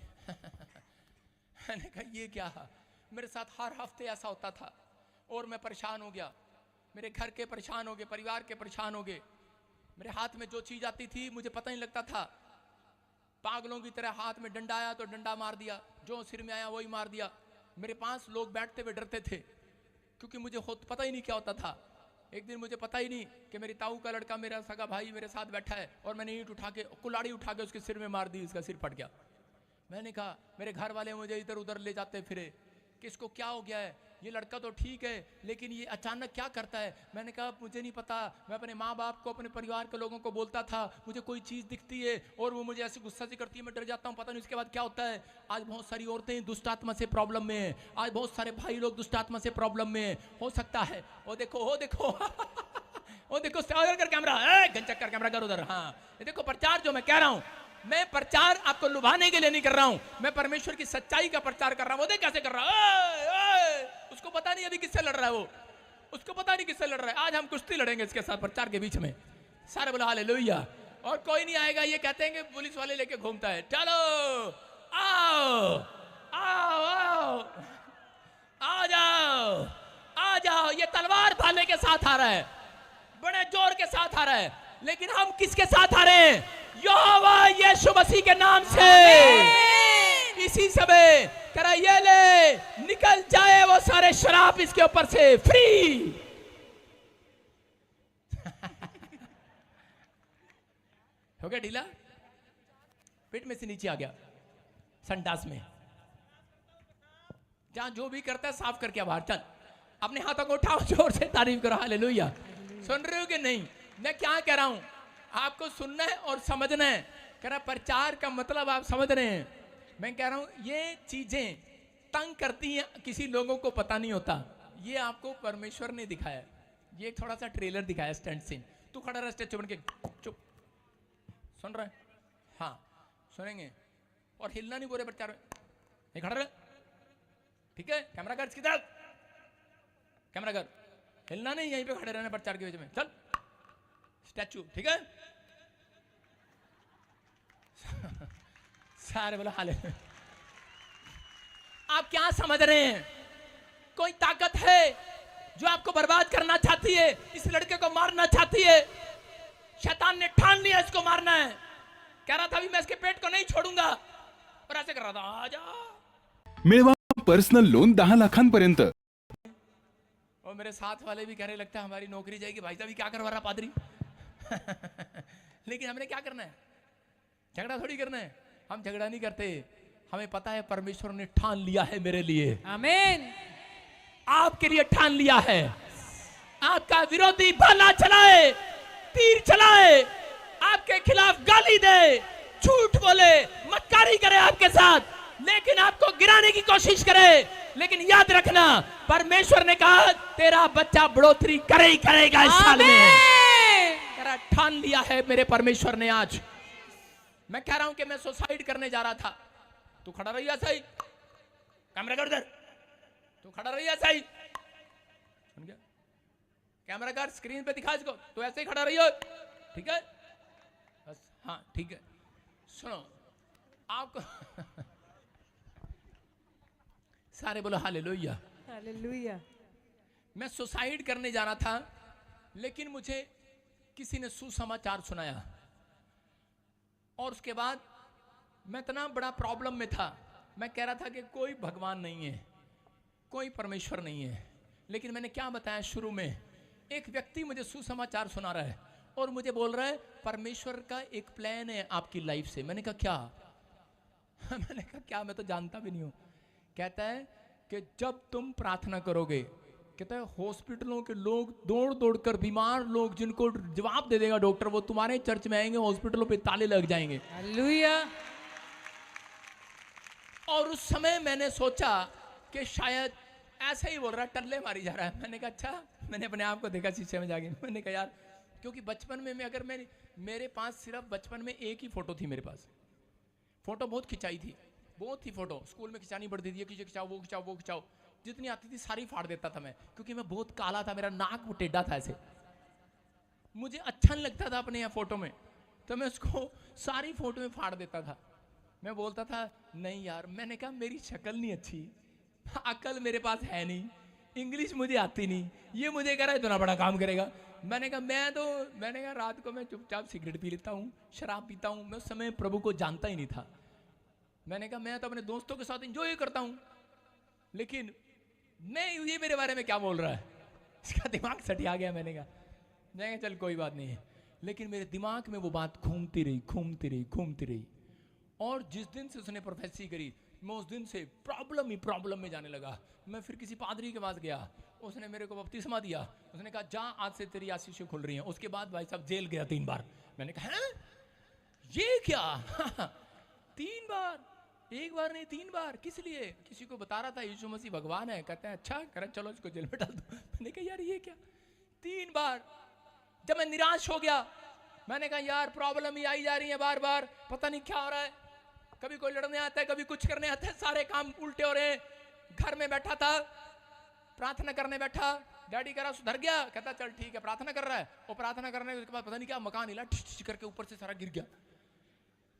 मैंने कहा ये क्या है? मेरे साथ हर हफ्ते ऐसा होता था, और मैं परेशान हो गया। मेरे घर के परेशान हो गए, परिवार के परेशान हो गए। मेरे हाथ में जो चीज आती थी मुझे पता नहीं लगता था। पागलों की तरह हाथ में डंडा आया तो डंडा मार दिया, जो सिर में आया वही मार दिया। मेरे पास लोग बैठते हुए डरते थे, क्योंकि मुझे पता ही नहीं क्या होता था। एक दिन मुझे पता ही नहीं कि मेरी ताऊ का लड़का, मेरा सगा भाई मेरे साथ बैठा है, और मैंने ईंट उठा के, कुल्हाड़ी उठा के उसके सिर में मार दी, इसका सिर फट गया। मैंने कहा, मेरे घर वाले मुझे इधर उधर ले जाते फिरे कि इसको क्या हो गया है, ये लड़का तो ठीक है लेकिन ये अचानक क्या करता है। मैंने कहा मुझे नहीं पता, मैं अपने माँ बाप को, अपने परिवार के लोगों को बोलता था मुझे कोई चीज़ दिखती है और वो मुझे ऐसे गुस्सा से करती है, मैं डर जाता हूँ, पता नहीं उसके बाद क्या होता है। आज बहुत सारी औरतें दुष्ट आत्मा से प्रॉब्लम में हैं, आज बहुत सारे भाई लोग दुष्ट आत्मा से प्रॉब्लम में हैं। हो सकता है वो देखो वो देखो कर कैमरा, गंचक कर कैमरा कर उधर। हाँ ये देखो प्रचार जो मैं कह रहा हूँ, मैं प्रचार आपको लुभाने के लिए नहीं कर रहा हूं, मैं परमेश्वर की सच्चाई का प्रचार कर रहा हूं। वो देख कैसे कर रहा है, उसको पता नहीं अभी किससे लड़ रहा है, वो उसको पता नहीं किससे लड़ रहा है। आज हम कुश्ती लड़ेंगे इसके साथ प्रचार के बीच में। सारे बोला हालेलुया। और कोई नहीं आएगा, ये कहते हैं कि पुलिस वाले लेके घूमता है। चलो आओ आओ आओ आ जाओ आ जाओ। ये तलवार भाले के साथ आ रहा है, बड़े जोर के साथ आ रहा है, लेकिन हम किसके साथ आ रहे हैं? यहोवा यीशु मसीह के नाम से। इसी समय करा ये ले, निकल जाए वो सारे शराब इसके ऊपर से, फ्री। हो गया ढीला, पेट में से नीचे आ गया, संडास में। जहां जो भी करता है साफ करके बाहर चल। अपने हाथों को उठाओ, जोर से तारीफ करो, हालेलुया। सुन रहे हो कि नहीं मैं क्या कह रहा हूं? आपको सुनना है और समझना है। कह रहा प्रचार का मतलब आप समझ रहे हैं। मैं कह रहा हूं ये चीजें तंग करती हैं, किसी लोगों को पता नहीं होता। ये आपको परमेश्वर ने दिखाया, ये थोड़ा सा ट्रेलर दिखाया, स्टैंड सीन। तू खड़ा रहा स्टेज बन के, चुप। सुन रहा है? हाँ सुनेंगे। और हिलना नहीं बोले प्रचार में, ये खड़ा रहा, ठीक है? कैमरा कर, इसकी तरफ कैमरा कर, हिलना नहीं, यहीं पे खड़े रहना प्रचार के बीच में। चल स्टैचू, ठीक है? सारे बोला हाले। आप क्या समझ रहे हैं? कोई ताकत है जो आपको बर्बाद करना चाहती है, इस लड़के को मारना चाहती है। शैतान ने ठान लिया इसको मारना है। कह रहा था अभी मैं इसके पेट को नहीं छोड़ूंगा, और ऐसे कर रहा था, आजा। मिळवा पर्सनल लोन 10 लाखांपर्यंत। और मेरे साथ वाले भी कहने लगता है हमारी नौकरी जाएगी, भाई साहब क्या करवा रहा पादरी। लेकिन हमने क्या करना है? झगड़ा थोड़ी करना है। हम झगड़ा नहीं करते, हमें पता है परमेश्वर ने ठान लिया है मेरे लिए। आमीन। आपके लिए ठान लिया है। आपका विरोधी भाला चलाए, तीर चलाए, आपके खिलाफ गाली दे, झूठ बोले, मक्कारी करे आपके साथ, लेकिन आपको गिराने की कोशिश करे, लेकिन याद रखना परमेश्वर ने कहा तेरा बच्चा बढ़ोतरी करे ही करेगा इस साल में। तेरा ठान लिया है मेरे परमेश्वर ने। आज मैं कह रहा हूं कि मैं सुसाइड करने जा रहा था। तू खड़ा रहिए सही, कैमरा कर उधर, तू खड़ा रहिए सही, सुन गया? कैमरा कर, स्क्रीन पे दिखा इसको, तो ऐसे ही खड़ा रहिए, ठीक है? बस हाँ ठीक है। सुनो आपको सारे बोलो हालेलुया। हालेलुया। मैं सुसाइड करने जा रहा था, लेकिन मुझे किसी ने सुसमाचार सुनाया, और उसके बाद मैं इतना बड़ा प्रॉब्लम में था। मैं कह रहा था कि कोई भगवान नहीं है, कोई परमेश्वर नहीं है। लेकिन मैंने क्या बताया शुरू में, एक व्यक्ति मुझे सुसमाचार सुना रहा है और मुझे बोल रहा है परमेश्वर का एक प्लान है आपकी लाइफ से। मैंने कहा क्या? मैंने कहा क्या, मैं तो जानता भी नहीं हूं। कहता है कि जब तुम प्रार्थना करोगे, कहता है हॉस्पिटलों के लोग दौड़ दौड़ कर, बीमार लोग जिनको जवाब दे देगा डॉक्टर, वो तुम्हारे चर्च में आएंगे, हॉस्पिटलों पे ताले लग जाएंगे। हालेलुया। और उस समय मैंने सोचा कि शायद ऐसे ही बोल रहा है, टल्ले मारी जा रहा है। मैंने कहा अच्छा। मैंने अपने आप को देखा शीशे में जाके, मैंने कहा यार, क्योंकि बचपन में मैं अगर मेरे पास सिर्फ बचपन में एक ही फोटो थी। मेरे पास फोटो बहुत खिंचाई थी, बहुत ही फोटो स्कूल में खिंचानी पड़ती थी, कि खिंचाओ वो खिंचाओ वो खिंचाओ, जितनी आती थी सारी फाड़ देता था मैं, क्योंकि मैं बहुत काला था, मेरा नाक वो टेढ़ा था ऐसे, मुझे अच्छा नहीं लगता था अपने यहाँ फोटो में, तो मैं उसको सारी फोटो में फाड़ देता था। मैं बोलता था नहीं यार, मैंने कहा मेरी शक्ल नहीं अच्छी, अकल मेरे पास है नहीं, इंग्लिश मुझे आती नहीं, ये मुझे कह रहा है इतना बड़ा काम करेगा। मैंने कहा रात को मैं चुपचाप सिगरेट पी लेता हूँ, शराब पीता हूँ। मैं उस समय प्रभु को जानता ही नहीं था। मैंने कहा मैं तो अपने दोस्तों के साथ एंजॉय करता हूँ, लेकिन मैं ये मेरे बारे में क्या बोल रहा है, इसका दिमाग सटिया गया। मैंने कहा चल कोई बात नहीं है, लेकिन मेरे दिमाग में वो बात घूमती रही। और जिस दिन से उसने प्रोफेसी करी, मैं उस दिन से प्रॉब्लम में जाने लगा। मैं फिर किसी पादरी के पास गया, उसने मेरे को बपतिस्मा दिया। उसने कहा जा आज से तेरी आशीषें खुल रही हैं। उसके बाद भाई साहब जेल गया 3 बार। मैंने कहा हैं ये क्या 3 बार, 1 बार नहीं 3 बार, किस लिए? किसी को बता रहा था यीशु मसीह भगवान है। कहते हैं अच्छा कर चलो इसको जेल में डाल दो। मैंने कहा यार ये क्या 3 बार। जब मैं निराश हो गया, मैंने कहा यार प्रॉब्लम ही आई जा रही है बार बार, पता नहीं क्या हो रहा है। कभी कोई लड़ने आता है, कभी कुछ करने आता है, सारे काम उल्टे हो रहे हैं। घर में बैठा था, प्रार्थना करने बैठा, डैडी कह रहा सुधर गया। कहता चल ठीक है, प्रार्थना कर रहा है। वो प्रार्थना करने के बाद पता नहीं क्या मकान हिला, ठिश ठिश करके ऊपर से सारा गिर गया।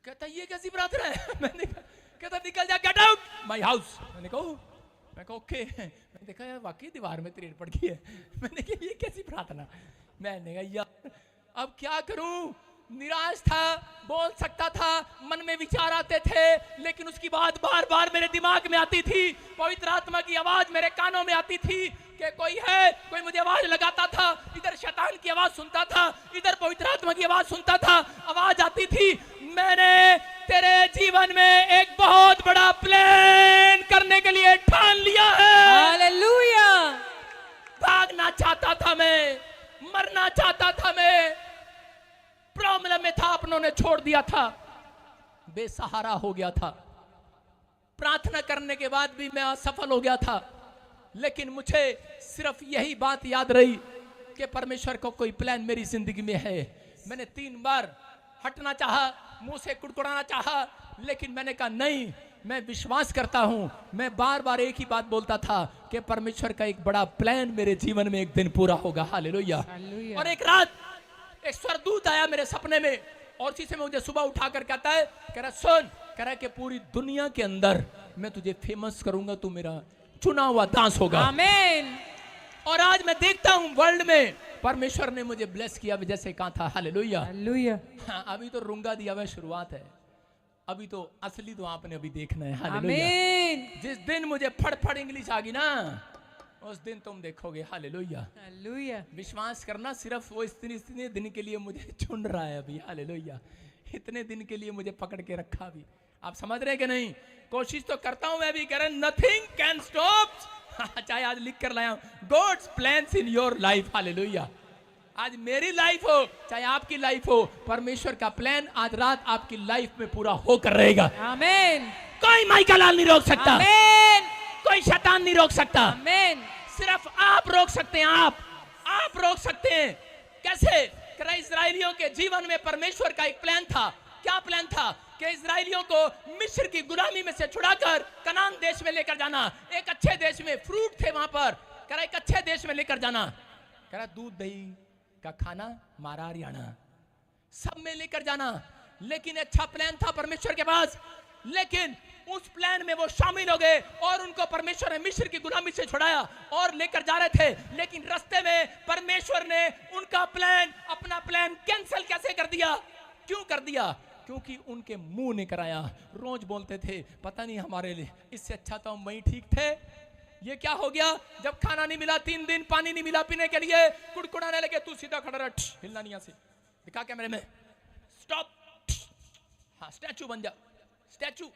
कहता ये कैसी प्रार्थना है? मैंने कहा, कहता निकल जा, गेट आउट माय हाउस। मैंने कहा ओके। मैंने देखा यार वाकई दीवार में तरेड़ पड़ गई है। मैंने कहा ये कैसी प्रार्थना? मैंने कहा यार अब क्या करूं? निराश था, बोल सकता था, मन में विचार आते थे, लेकिन उसकी बात बार बार मेरे दिमाग में आती थी। पवित्र आत्मा की आवाज मेरे कानों में आती थी कि कोई है, कोई मुझे आवाज लगाता था। इधर शैतान की आवाज सुनता था, इधर पवित्र आत्मा की आवाज सुनता था। आवाज आती थी मैंने तेरे जीवन में एक बहुत बड़ा प्लान करने के लिए ठान लिया है। हालेलुया। भागना चाहता था मैं, मरना चाहता था मैं, प्रॉब्लम में था, अपनों ने छोड़ दिया था, बेसहारा हो गया था। प्रार्थना करने के बाद भी मैं असफल हो गया था। लेकिन मुझे सिर्फ यही बात याद रही कि परमेश्वर को कोई प्लान मेरी जिंदगी में है। मैंने 3 बार हटना चाहा, मुंह से कुड़कुड़ाना चाहा, लेकिन मैंने कहा नहीं, मैं विश्वास करता हूं। मैं बार बार एक ही बात बोलता था कि परमेश्वर का एक बड़ा प्लान मेरे जीवन में एक दिन पूरा होगा। हालेलुया। और एक रात एक स्वर्गदूत आया मेरे सपने में और उसी से मुझे सुबह उठाकर कहता है, कह रहा सुन, कह रहा कि पूरी दुनिया के अंदर मैं तुझे फेमस करूंगा, तू मेरा चुना हुआ दास होगा। आमीन। और आज मैं देखता हूं वर्ल्ड में परमेश्वर ने मुझे ब्लेस किया जैसे कहा था। हालेलुया। हालेलुया। हाँ, अभी तो रूंगा दिया हुआ शुरुआत है, अभी तो असली तो आपने अभी देखना है। हालेलुया। आमीन। जिस दिन मुझे फड़ इंग्लिश आ गई ना, उस दिन तुम देखोगे। हालेलुया। हालेलुया। विश्वास करना, सिर्फ वो इतने दिन के लिए मुझे चुन रहा है अभी। हालेलुया। इतने दिन के लिए मुझे पकड़ के रखा अभी। आप समझ रहे कि नहीं? कोशिश तो करता हूं मैं भी, कह रहा नथिंग कैन स्टॉप। चाहे आज लिख कर लाया हूं, God's plans in your life. Hallelujah. आज मेरी लाइफ हो चाहे आपकी लाइफ हो, परमेश्वर का प्लान आज रात आपकी लाइफ में पूरा होकर रहेगा। आमीन। कोई माइका लाल नहीं रोक सकता, आमीन। कोई शैतान नहीं रोक सकता, आमीन। सिर्फ आप रोक सकते हैं। आप रोक सकते हैं। कैसे? इस्राएलियों के जीवन में परमेश्वर का एक प्लान था। क्या प्लान था? कि इस्राएलियों को मिस्र की गुलामी में से छुड़ाकर कनान देश में लेकर जाना। एक अच्छे देश में, फ्रूट थे वहां पर, कह रहा एक अच्छे देश में लेकर जाना। कह रहा दूध दही का खाना, मारा हरियाणा, सब में लेकर जाना। लेकिन अच्छा प्लान था परमेश्वर के पास, लेकिन उस प्लान में वो शामिल हो गए और उनको परमेश्वर ने मिस्र की गुलामी से छुड़ाया और लेकर जा रहे थे। लेकिन रास्ते में परमेश्वर ने उनका प्लान, अपना प्लान कैंसिल कैसे कर दिया? क्यों कर दिया? क्योंकि उनके मुंह ने कराया। रोज बोलते थे पता नहीं हमारे लिए, इससे अच्छा तो हम वहीं ठीक थे। ये क्या हो गया? जब खाना नहीं मिला, 3 दिन पानी नहीं मिला पीने के लिए, कुड़कुड़ाने लगे। तू सीधा खड़ा रह, हिलना नहीं यहाँ से, दिखा कैमरे में, स्टॉप। हाँ, स्टैचू बन जा। स्टैचू,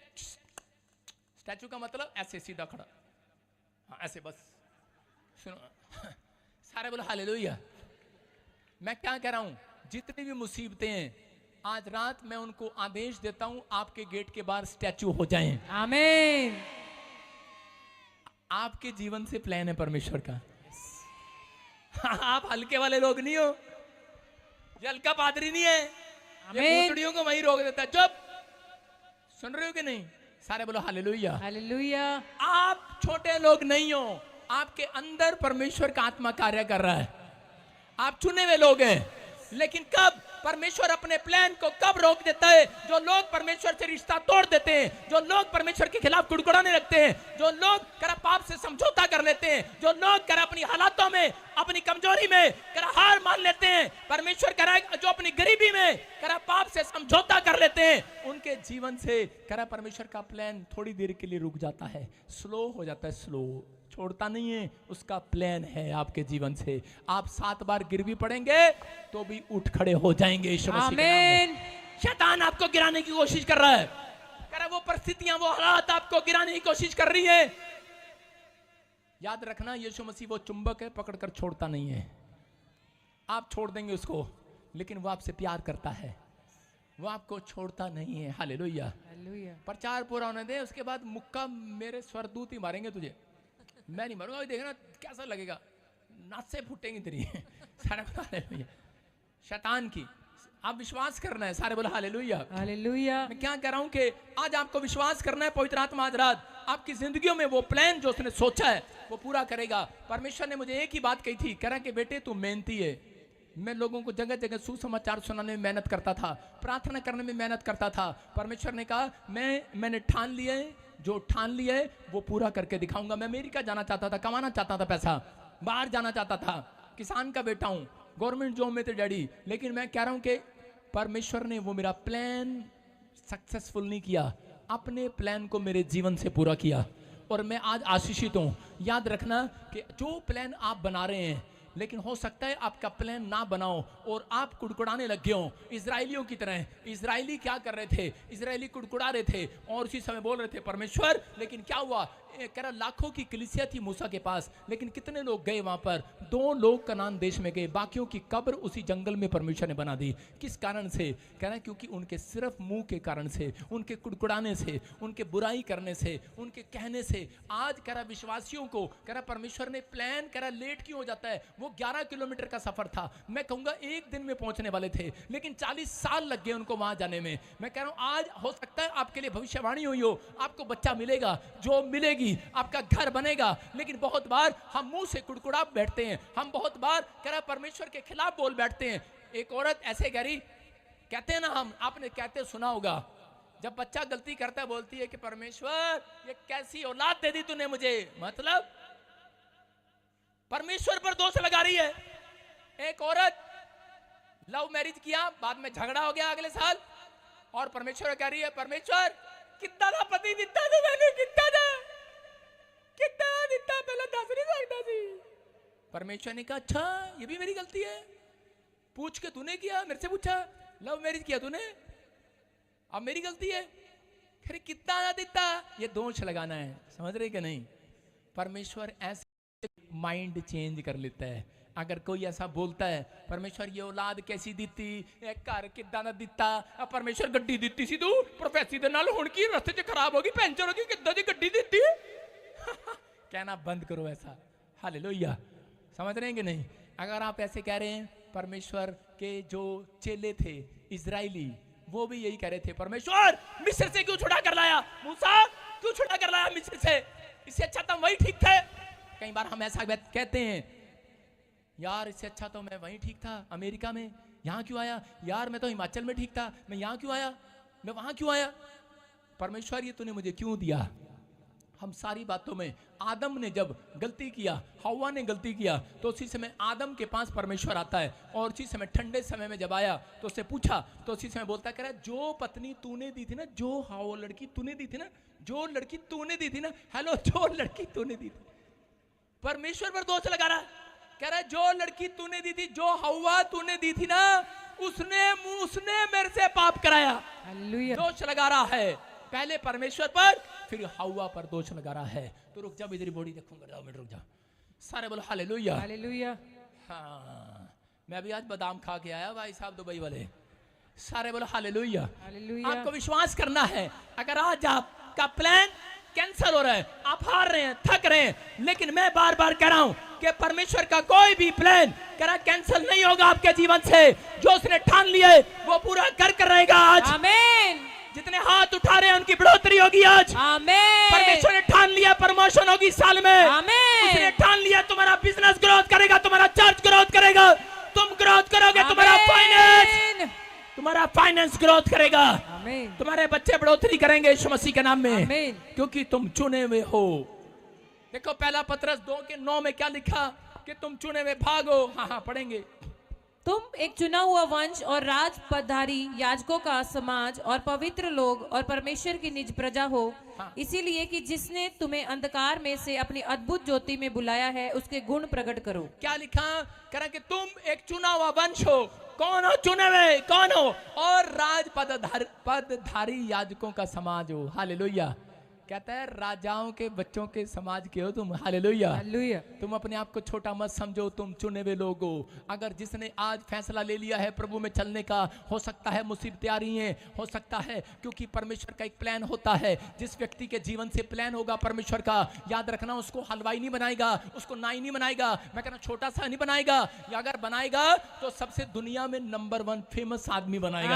स्टैचू का मतलब ऐसे सीधा खड़ा। हाँ ऐसे बस। सुनो, सारे बोलो हालेलुया। मैं क्या कह रहा हूं, जितनी भी मुसीबतें हैं आज रात मैं उनको आदेश देता हूं आपके गेट के बाहर स्टैचू हो जाएं। आमीन। आपके जीवन से प्लान है परमेश्वर का। आप हल्के वाले लोग नहीं हो, ये हल्का पादरी नहीं है, ये भूतड़ियों को वहीं रोक देता है। चुप, सुन रहे हो कि नहीं? सारे बोलो हालेलुया। हालेलुया। आप छोटे लोग नहीं हो, आपके अंदर परमेश्वर का आत्मा कार्य कर रहा है। आप चुने हुए लोग हैं। लेकिन कब परमेश्वर अपने प्लान को कब रोक देता है? जो लोग परमेश्वर से रिश्ता तोड़ देते हैं, जो लोग परमेश्वर के खिलाफ कुड़कुड़ाने लगते हैं, जो लोग कर पाप से समझौता कर लेते हैं, जो लोग कर अपनी हालातों में, अपनी कमजोरी में कर हार मान लेते हैं, परमेश्वर कर जो अपनी गरीबी में कर पाप से समझौता कर लेते हैं, उनके जीवन से कर परमेश्वर का प्लान थोड़ी देर के लिए रुक जाता है, स्लो हो जाता है। स्लो छोड़ता नहीं है, उसका प्लान है आपके जीवन से। आप 7 बार गिर भी पड़ेंगे तो भी उठ खड़े हो जाएंगे यीशु मसीह के नाम में। शैतान आपको गिराने की कोशिश कर रहा है, कह रहा वो परिस्थितियां, वो हालात आपको गिराने की कोशिश कर रही है। याद रखना, यीशु मसीह वो चुंबक है, पकड़कर छोड़ता नहीं है। आप छोड़ देंगे उसको, लेकिन वो आपसे प्यार करता है, वो आपको छोड़ता नहीं है। हालेलुया। प्रचार पूरा होने दे, उसके बाद मुक्का मेरे स्वरदूत ही मारेंगे तुझे, मैं नहीं मारूंगा। देखना कैसा लगेगा, नासे फूटेंगी तेरी। सारे बोलो हालेलुया। शैतान की आप विश्वास करना है, सारे बोलो हालेलुया। हालेलुया। मैं क्या कह रहा हूं कि आज आपको विश्वास करना है, पवित्र आत्मा आज रात आपकी जिंदगियों में वो प्लान जो उसने सोचा है वो पूरा करेगा। परमेश्वर ने मुझे एक ही बात कही थी, कह रहा कि बेटे तू मेहनती है। मैं लोगों को जगह जगह सुसमाचार सुनाने में मेहनत करता था, प्रार्थना करने में मेहनत करता था। परमेश्वर ने कहा मैंने ठान लिया है, जो ठान लिया है वो पूरा करके दिखाऊंगा। मैं अमेरिका जाना चाहता था, कमाना चाहता था पैसा, बाहर जाना चाहता था, किसान का बेटा हूं, गवर्नमेंट जॉब में थे डैडी, लेकिन मैं कह रहा हूं कि परमेश्वर ने वो मेरा प्लान सक्सेसफुल नहीं किया, अपने प्लान को मेरे जीवन से पूरा किया और मैं आज आशीषित हूं। याद रखना कि जो प्लान आप बना रहे हैं, लेकिन हो सकता है आपका प्लान ना बनाओ और आप कुड़कुड़ाने लग गए हो इजराइलियों की तरह। इजराइली क्या कर रहे थे, इजराइली कुड़कुड़ा रहे थे और उसी समय बोल रहे थे परमेश्वर, लेकिन क्या हुआ, कह रहा लाखों की कलीसिया थी मूसा के पास, लेकिन कितने लोग गए वहां पर, 2 लोग कनान देश में गए, बाकियों की कब्र उसी जंगल में परमेश्वर ने बना दी। किस कारण से, कह रहा क्योंकि उनके सिर्फ मुंह के कारण से, उनके कुड़कुड़ाने से, उनके बुराई करने से, उनके कहने से। आज कह रहा विश्वासियों को, कह रहा परमेश्वर ने प्लान, कह रहा लेट क्यों हो जाता है, वो 11 किलोमीटर का सफर था, मैं कहूंगा 1 दिन में पहुंचने वाले थे, लेकिन 40 साल लग गए उनको वहां जाने में। मैं कह रहा हूं आज हो सकता है आपके लिए भविष्यवाणी हुई हो, आपको बच्चा मिलेगा, जो मिलेगी, आपका घर बनेगा, लेकिन बहुत बार हम मुंह से कुड़कुड़ा बैठते हैं, हम बहुत बार कह रहा परमेश्वर के खिलाफ बोल बैठते हैं। एक औरत ऐसे कह रही, कहते हैं ना हम, आपने कहते सुना होगा, जब बच्चा गलती करता है बोलती है कि परमेश्वर ये कैसी औलाद दे दी तूने मुझे, मतलब परमेश्वर पर दोष लगा रही है। एक औरत लव मैरिज किया, बाद में झगड़ा हो गया अगले साल, और परमेश्वर कह रही है परमेश्वर कितना था पति दिता तो मैंने कितना दिता पहले 10 नहीं सकता थी। परमेश्वर ने कहा अच्छा ये भी मेरी गलती है, पूछ के तूने किया, मेरे से पूछा, लव मैरिज किया तूने, अब मेरी गलती है, फिर कितना दिता, ये दोष लगाना है। समझ रहे कि नहीं? परमेश्वर ऐसे माइंड चेंज कर लेता है। अगर कोई ऐसा बोलता है परमेश्वर ये औलाद कैसी दिती, एक घर किदा ना दिता, परमेश्वर गड्डी दिती सी तू प्रोफेसी दे नाल हुण की रस्ते च खराब होगी, पंचर होगी, किदा दी गड्डी दिती। कहना बंद करो ऐसा। हालेलुया। समझ रहे हैं कि नहीं? अगर आप ऐसे कह रहे हैं, परमेश्वर के जो चेले थे इजराइली, वो भी यही कह रहे थे परमेश्वर मिस्र से क्यों छुड़ा कर लाया, मूसा क्यों छुड़ा कर लाया मिस्र से, इससे अच्छा तो वही ठीक थे। कई बार हम ऐसा कहते हैं, यार इससे अच्छा तो मैं वहीं ठीक था अमेरिका में, यहाँ क्यों आया, यार मैं तो हिमाचल में ठीक था, मैं यहाँ क्यों आया, मैं वहां क्यों आया, परमेश्वर ये तूने मुझे क्यों दिया। हम सारी बातों में, आदम ने जब गलती किया, हवा ने गलती किया, तो उसी समय आदम के पास परमेश्वर आता है, और उसी समय ठंडे समय में जब आया तो उससे पूछा, तो उसी समय बोलता कह रहा जो पत्नी तूने दी थी ना, जो हवा लड़की तूने दी थी ना, जो लड़की तूने दी थी ना, हेलो जो लड़की तूने दी थी, परमेश्वर पर दोष लगा रहा, कह रहा जो लड़की तूने दी थी, जो हवा तूने दी थी ना, उसने मेरे से पाप कराया। दोष लगा रहा है, पहले परमेश्वर पर फिर हवा पर दोष लगा रहा है। तो रुक जा, इधर बॉडी देखूंगा, जाओ मिनट रुक जा। सारे बोलो हालेलुया हालेलुया। हाँ, मैं भी आज बादाम खा के आया भाई साहब दुबई वाले। सारे बोलो हालेलुया हालेलुया। आपको विश्वास करना है, अगर आज आपका प्लान कैंसिल हो रहा है, आप हार रहे हैं, थक रहे हैं, लेकिन मैं बार बार कह रहा हूं कि परमेश्वर का कोई भी प्लान कह रहा कैंसिल नहीं होगा आपके जीवन से। जो उसने ठान लिया है वो पूरा कर रहेगा आज। आमीन। जितने हाथ उठा रहे हैं उनकी बढ़ोतरी होगी आज। आमीन। परमेश्वर ने ठान लिया प्रमोशन होगी साल में। आमीन। उसने ठान लिया तुम्हारा बिजनेस ग्रोथ करेगा, तुम्हारा चर्च ग्रोथ करेगा, तुम ग्रोथ करोगे, तुम्हारा फाइनेंस ग्रोथ करेगा, तुम्हारे बच्चे बढ़ोतरी करेंगे यीशु मसीह के नाम में, क्योंकि तुम चुने हुए हो। देखो पहला पतरस 2:9 में क्या लिखा कि तुम चुने हुए भागो। हाँ पढ़ेंगे। तुम एक चुना हुआ वंश और राज पदारी, याजकों का समाज और पवित्र लोग और परमेश्वर की निज प्रजा हो। हाँ। इसीलिए कि जिसने तुम्हें अंधकार में से अपनी अद्भुत ज्योति में बुलाया है, उसके गुण प्रकट करो। क्या लिखा? कह रहा कि तुम एक चुना हुआ वंश हो कौन हो चुने हुए, कौन हो, और पदधारी याजकों का समाज हो। हालेलुया। कहता है राजाओं के बच्चों के समाज के हो तुम। हालेलुया। हालेलुया। तुम अपने आप को छोटा मत समझो, तुम चुने हुए लोग हो। अगर जिसने आज फैसला ले लिया है प्रभु में चलने का, हो सकता है मुसीबतें आ रही हैं, हो सकता है, क्योंकि परमेश्वर का एक प्लान होता है। जिस व्यक्ति के जीवन से प्लान होगा परमेश्वर का, याद रखना उसको हलवाई नहीं बनाएगा, उसको नाई नहीं बनाएगा, मैं कहना छोटा सा नहीं बनाएगा, या अगर बनाएगा तो सबसे दुनिया में नंबर 1 फेमस आदमी बनाएगा।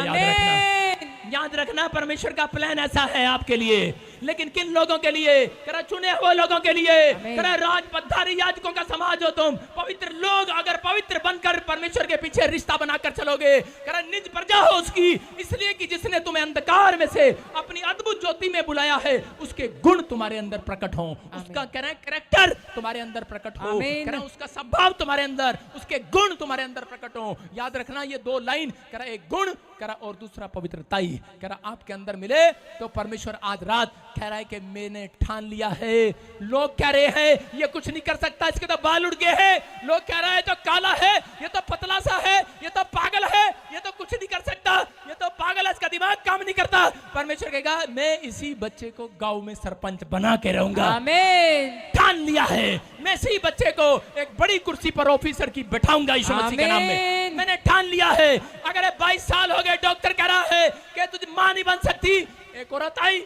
याद रखना परमेश्वर का प्लान ऐसा है आपके लिए। लेकिन किन लोगों के लिए? करा चुने हुए लोगों के लिए। करा राजपदधारी याजकों का समाज हो तुम, पवित्र लोग। अगर पवित्र बनकर परमेश्वर के पीछे रिश्ता बनाकर चलोगे, करा निज प्रजा हो उसकी, इसलिए कि जिसने तुम्हें अंधकार में से अपनी अद्भुत ज्योति में बुलाया है, उसके गुण तुम्हारे अंदर प्रकट हो, उसका कैरेक्टर तुम्हारे अंदर प्रकट हो, करा उसका स्वभाव तुम्हारे अंदर, उसके गुण तुम्हारे अंदर प्रकट हो। याद रखना ये 2 लाइन, करा एक गुण, करा और दूसरा पवित्रताई, करा आपके अंदर मिले तो परमेश्वर आज रात कह रहा है कि मैंने ठान लिया है। लोग कह रहे हैं ये कुछ नहीं कर सकता, इसके तो बाल उड़ गए हैं। लोग कह रहे हैं तो काला है, ये तो पतला सा है, ये तो पागल है, ये तो कुछ नहीं कर सकता, ये तो पागल है, इसका दिमाग काम नहीं करता। परमेश्वर कहेगा मैं इसी बच्चे को गांव में सरपंच बना के रहूंगा। आमीन। ठान लिया है, मैं इसी बच्चे को एक बड़ी कुर्सी पर ऑफिसर की बैठाऊंगा यीशु मसीह के नाम में। मैंने ठान लिया है। अगर 22 साल हो गए, डॉक्टर कह रहा है कि तुझे मां नहीं बन सकती। एक औरत आई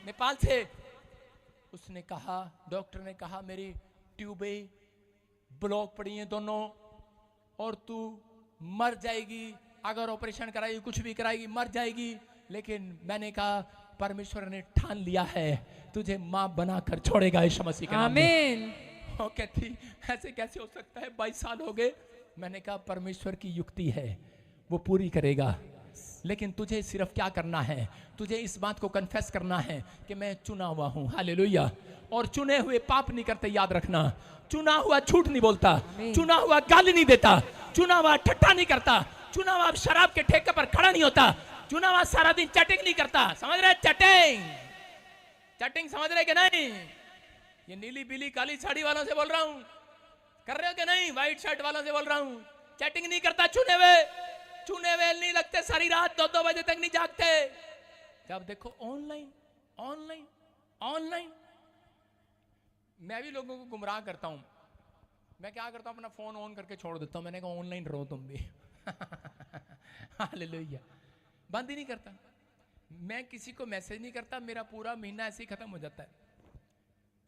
नेपाल से, उसने कहा, डॉक्टर ने कहा मेरी ट्यूबें ब्लॉक पड़ी हैं दोनों, और तू मर जाएगी, अगर ऑपरेशन कराएगी, कुछ भी कराएगी, मर जाएगी। लेकिन मैंने कहा परमेश्वर ने ठान लिया है, तुझे मां बनाकर छोड़ेगा यीशु मसीह के नाम में। आमीन। वो कहती ऐसे कैसे हो सकता है, 22 साल हो गए। मैंने कहा परमेश्वर की युक्ति है, वो पूरी करेगा। लेकिन तुझे सिर्फ क्या करना है, तुझे इस बात को कन्फेस करना है कि मैं चुना हुआ हूं। हालेलुया। और चुने हुए पाप नहीं करते, याद रखना। चुना हुआ झूठ नहीं बोलता, चुना हुआ गाली नहीं देता, चुना हुआ ठट्ठा नहीं करता, चुना हुआ शराब के ठेके पर खड़ा नहीं होता, चुना हुआ सारा दिन चैटिंग नहीं करता। समझ रहे? चैटिंग, चैटिंग समझ रहे कि नहीं? ये नीली पीली काली साड़ी वालों से बोल रहा हूं, कर रहे हो कि नहीं? व्हाइट शर्ट वालों से बोल रहा हूं, चैटिंग नहीं करता। चुने हुए नहीं लगते, सारी रात 2-2 बजे तक नहीं जागते। जब देखो ऑनलाइन ऑनलाइन ऑनलाइन। मैं भी लोगों को गुमराह करता हूं। मैं क्या करता हूं, अपना फोन ऑन करके छोड़ देता हूं। मैंने कहा ऑनलाइन रहो तुम भी। हालेलुया। बंद ही नहीं करता। मैं किसी को मैसेज नहीं करता, मेरा पूरा महीना ऐसे ही खत्म हो जाता है,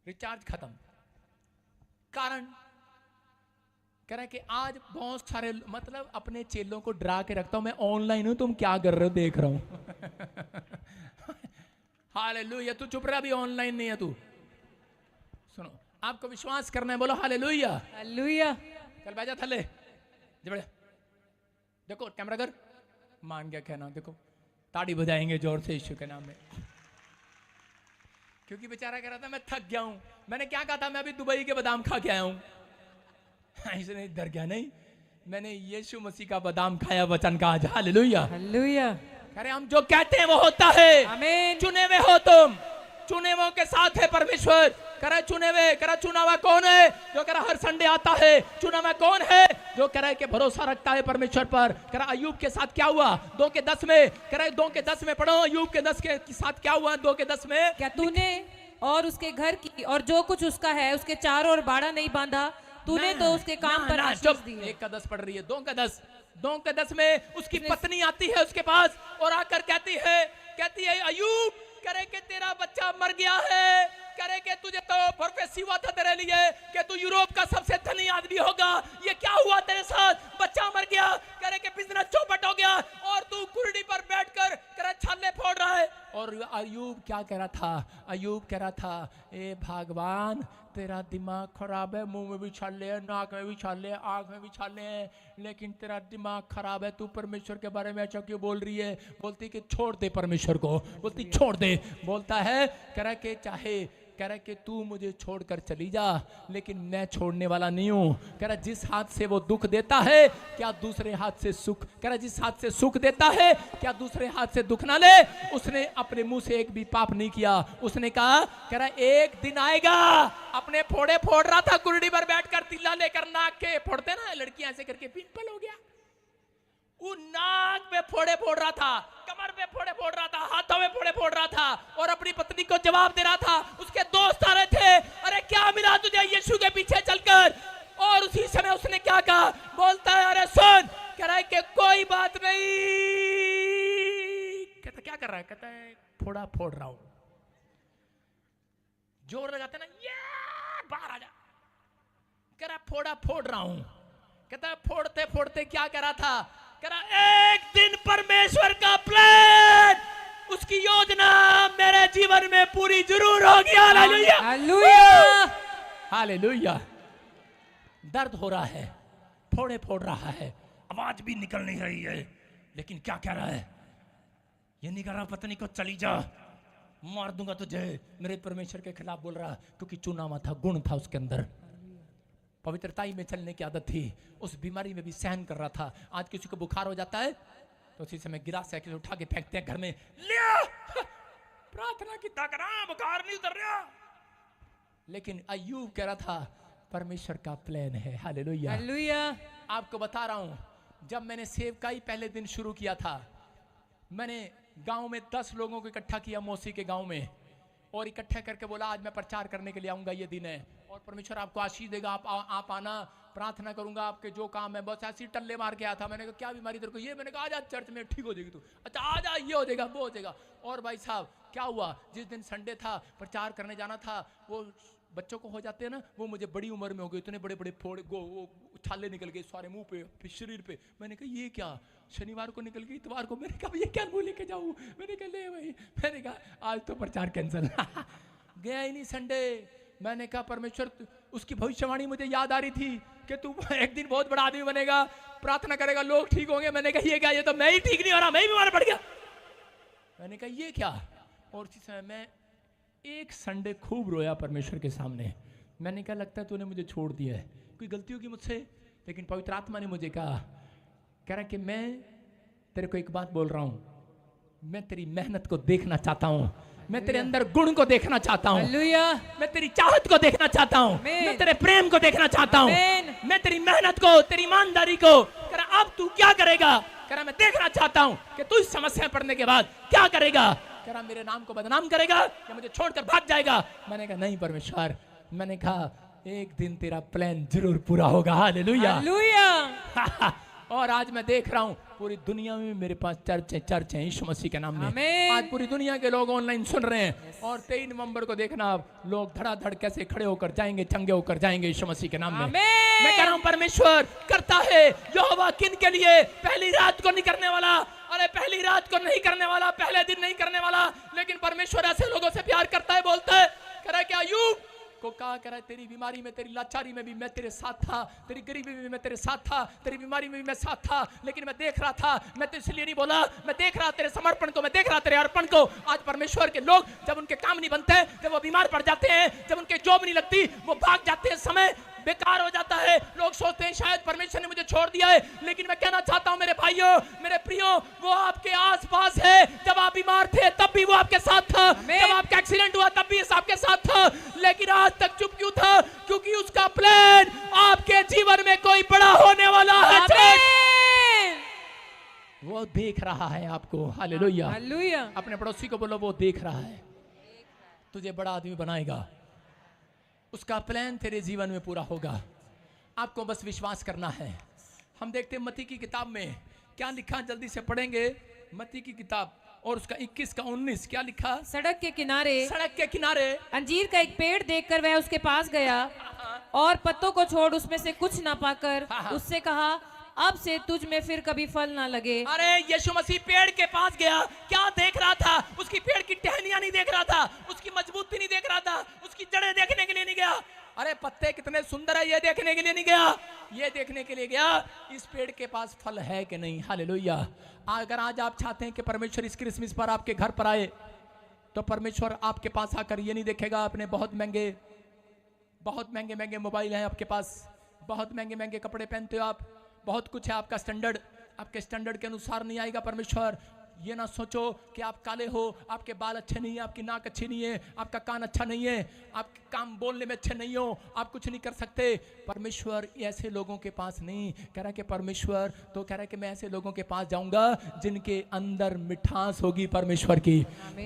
रिचार्ज खत्म। कारण कह रहा है कि आज बहुत सारे, मतलब अपने चेलों को डरा के रखता हूं, मैं ऑनलाइन हूं, तुम क्या कर रहे हो देख रहा हूं। हालेलुया। तू चुप रहा, अभी ऑनलाइन नहीं है तू। सुनो, आपको विश्वास करना है, बोलो हालेलुया। हालेलुया। चल बैठा थले, देखो कैमरा कर, मान गया कहना, देखो ताड़ी बजाएंगे जोर से यीशु के नाम में। क्योंकि बेचारा कह रहा था मैं थक गया हूं। मैंने क्या कहा था, मैं अभी दुबई के बादाम खा के आया हूं। इसने डर गया, नहीं, मैंने यीशु मसीह का बादाम खाया, वचन का। आज हालेलुया। हालेलुया। अरे हम जो कहते हैं वो होता है। आमीन। चुने हुए हो तुम, चुने हुए के साथ है परमेश्वर। करा चुने हुए, करा चुना हुआ कौन है जो करा हर संडे आता है? चुना हुआ कौन है जो कह रहा है कि भरोसा रखता है परमेश्वर पर? करा अय्यूब के साथ क्या हुआ 2 के 10 में? करा 2 के 10 में पढ़ो, अय्यूब के 10 के साथ क्या हुआ 2 के 10 में? क्या तूने और उसके घर की और जो कुछ उसका है उसके चारों ओर बाड़ा नहीं बांधा? तूने तो उसके काम पर आशीष दी। 1 का 10 पढ़ रही है, 2 का 10 में उसकी पत्नी आती है उसके पास और आकर कहती है अय्यूब, करे कि तेरा बच्चा मर गया है, करे कि तुझे तो प्रोफेसी हुआ था तेरे लिए कि तू यूरोप का सबसे धनी आदमी होगा, ये क्या हुआ तेरे साथ? बच्चा मर गया, करे कि बिजनेस चौपट हो गया और तू कुर्सी पर बैठकर करे छल्ले फोड़ रहा है। और अय्यूब क्या कह रहा था? अय्यूब कह रहा था, ए भगवान तेरा दिमाग खराब है, मुंह में भी छाले हैं, नाक में भी छाले हैं, आंख में भी छाले हैं, लेकिन तेरा दिमाग खराब है, तू परमेश्वर के बारे में अच्छा क्यों बोल रही है? बोलती कि छोड़ दे परमेश्वर को, बोलती छोड़ दे। बोलता है कह रहा कि चाहे कह रहा कि तू मुझे छोड़कर चली जा, लेकिन मैं छोड़ने वाला नहीं हूं। कह रहा जिस हाथ से वो दुख देता है क्या दूसरे हाथ से सुख, कह रहा जिस हाथ से सुख देता है क्या दूसरे हाथ से दुख ना ले? उसने अपने मुंह से एक भी पाप नहीं किया। उसने कहा कह रहा एक दिन आएगा, अपने फोड़े फोड़ रहा था कुर्डी पर बैठकर, तिल्ला लेकर नाक के फोड़ते ना लड़कियां ऐसे करके, पिंपल हो गया। फोड़े फोड़ रहा था, कमर पे फोड़े फोड़ रहा था, हाथों में फोड़े फोड़ रहा था और अपनी पत्नी को जवाब दे रहा था। उसके दोस्त आ रहे थे, अरे क्या मिला तुझे यीशु के पीछे चलकर? और उसी समय उसने क्या कहा? बोलता है अरे सुन, कह रहा है कि कोई बात नहीं। कहता क्या कर रहा है? कहता है फोड़ा फोड़ रहा हूं। जोर लगाते ना, ये बाहर आ जा। कह रहा फोड़ा फोड़ रहा हूं। कहता है फोड़ते फोड़ते क्या कर रहा था? कह रहा एक दिन परमेश्वर का प्लान, उसकी योजना मेरे जीवन में पूरी जरूर होगी। Hallelujah, hallelujah, hallelujah. दर्द हो रहा है, फोड़े फोड़ रहा है, आवाज भी निकल नहीं रही है, लेकिन क्या कह रहा है? ये नहीं कह रहा पत्नी को चली जा, मार दूंगा तुझे, मेरे परमेश्वर के खिलाफ बोल रहा, क्योंकि चुना हुआ था, गुण था उसके अंदर, पवित्रताई में चलने की आदत थी, उस बीमारी में भी सहन कर रहा था। आज किसी को बुखार हो जाता है तो उसी समय गिरा साइकिल उठा के फेंकते हैं घर में, लिया प्रार्थना की ताकत, बुखार नहीं उतर रहा। लेकिन अय्यूब कह रहा था परमेश्वर का प्लान है। Hallelujah, hallelujah. आपको बता रहा हूं, जब मैंने सेवकाई पहले दिन शुरू किया था, मैंने गांव में 10 लोगों को इकट्ठा किया, मौसी के गांव में, और इकट्ठा करके बोला आज मैं प्रचार करने के लिए आऊंगा, ये दिन है और परमेश्वर आपको आशीष देगा, आप आना, प्रार्थना करूंगा, आपके जो काम है। बहुत ऐसी टल्ले मार के आया था। मैंने कहा क्या बीमारी तेरे को? ये मैंने कहा आजा चर्च में, ठीक हो जाएगी तू। अच्छा आजा, ये हो जाएगा, वो हो जाएगा। और भाई साहब क्या हुआ, जिस दिन संडे था, प्रचार करने जाना था, वो बच्चों को हो जाते हैं ना, वो मुझे बड़ी उम्र में हो गए, इतने बड़े बड़े फोड़े वो छाले निकल गए सारे मुंह पे, फिर शरीर पे। मैंने कहा ये क्या? शनिवार को निकल गई, इतवार को मैंने कहा ये क्या मुंह लेके जाऊं? मैंने कहा ले भाई, मैंने कहा आज तो प्रचार कैंसिल गया ही नहीं संडे। मैंने कहा परमेश्वर, उसकी भविष्यवाणी मुझे याद आ रही थी कि तू एक दिन बहुत बड़ा आदमी बनेगा, प्रार्थना करेगा, लोग ठीक होंगे। मैंने कहा ये क्या? ये तो मैं ही ठीक नहीं हो रहा, मैं ही बीमार पड़ गया। मैंने कहा ये क्या? और उसी समय मैं एक संडे खूब रोया परमेश्वर के सामने। मैंने कहा लगता है तूने मुझे छोड़ दिया है, कोई गलती होगी मुझसे। लेकिन पवित्र आत्मा ने मुझे कहा, कह रहा कि मैं तेरे को एक बात बोल रहा हूं, मैं तेरी मेहनत को देखना चाहता हूं, मैं तेरे अंदर गुण को देखना चाहता हूं, मैं तेरी चाहत को देखना चाहता हूं, मैं तेरे प्रेम को देखना चाहता हूं, मैं तेरी मेहनत को, तेरी ईमानदारी को। कह रहा अब तू क्या करेगा? कह रहा मैं देखना चाहता हूं कि तू इस समस्या में पड़ने के बाद क्या करेगा। कह रहा मेरे नाम को बदनाम करेगा या मुझे छोड़कर भाग जाएगा। मैंने कहा नहीं परमेश्वर, मैंने कहा एक दिन तेरा प्लान जरूर पूरा होगा। Hallelujah, hallelujah. और आज मैं देख रहा हूं पूरी दुनिया में मेरे पास चर्च है यीशु मसीह के नाम में। आज पूरी दुनिया के लोग ऑनलाइन सुन रहे हैं और 23 नवंबर को देखना आप लोग धड़ाधड़ कैसे खड़े होकर जाएंगे, चंगे होकर जाएंगे यीशु मसीह के नाम में। मैं कह रहा हूं परमेश्वर करता है यहोवा किन के लिए? पहली रात को नहीं करने वाला, अरे पहली रात को नहीं करने वाला, पहले दिन नहीं करने वाला, लेकिन परमेश्वर ऐसे लोगों से प्यार करता है। बोलता है, कह रहा है क्या अय्यूब को कहा, कह रहा है तेरी बीमारी में, तेरी लाचारी में भी मैं तेरे साथ था, तेरी गरीबी में भी मैं तेरे साथ था, तेरी बीमारी में भी मैं साथ था, लेकिन मैं देख रहा था, मैं तो इसलिए नहीं बोला, मैं देख रहा तेरे समर्पण को, मैं देख रहा तेरे अर्पण को। आज परमेश्वर के लोग जब उनके काम नहीं बनते हैं, जब वो बीमार पड़ जाते हैं, जब उनके जॉब नहीं लगती, वो भाग जाते हैं, समय बेकार हो जाता है, लोग सोचते हैं शायद परमेश्वर ने मुझे छोड़ दिया है। लेकिन मैं कहना चाहता हूं मेरे भाइयों, मेरे प्रियो, वो आपके आसपास है। जब आप बीमार थे तब भी वो आपके साथ था, जब आपका एक्सीडेंट हुआ तब भी आपके साथ था, लेकिन आज तक चुप क्यों था? क्योंकि उसका प्लान आपके जीवन में कोई बड़ा होने वाला है। वो देख रहा है आपको। Hallelujah, hallelujah. अपने पड़ोसी को बोलो वो देख रहा है, तुझे बड़ा आदमी बनाएगा, उसका प्लान तेरे जीवन में पूरा होगा। आपको बस विश्वास करना है। हम देखते हैं मत्ती की किताब में क्या लिखा, जल्दी से पढ़ेंगे मत्ती की किताब और उसका 21 का 19 क्या लिखा? सड़क के किनारे अंजीर का एक पेड़ देखकर वह उसके पास गया और पत्तों को छोड़ उसमें से कुछ ना पाकर उससे कहा अब से तुझ में फिर कभी फल ना लगे। अरे यीशु मसीह पेड़ के पास गया, क्या देख रहा था? उसकी पेड़ की टहनियां नहीं देख रहा था, उसकी मजबूती नहीं देख रहा था, उसकी जड़ें देखने के लिए नहीं गया। अरे पत्ते कितने सुंदर है ये देखने के लिए नहीं गया, ये देखने के लिए गया इस पेड़ के पास फल है कि नहीं। हालेलुया। अगर आज आप चाहते हैं कि परमेश्वर इस क्रिसमस पर आपके घर पर आए, तो परमेश्वर आपके पास आकर ये नहीं देखेगा आपने बहुत महंगे मोबाइल हैं आपके पास, बहुत महंगे कपड़े पहनते हो आप, बहुत कुछ है आपका स्टैंडर्ड, आपके स्टैंडर्ड के अनुसार नहीं आएगा परमेश्वर। ये ना सोचो कि आप काले हो, आपके बाल अच्छे नहीं है, आपकी नाक अच्छी नहीं है, आपका कान अच्छा नहीं है, आप काम बोलने में अच्छे नहीं हो, आप कुछ नहीं कर सकते। परमेश्वर ऐसे लोगों के पास नहीं, कह रहा है कि परमेश्वर तो कह रहा है कि मैं ऐसे लोगों के पास जाऊंगा जिनके अंदर मिठास होगी परमेश्वर की,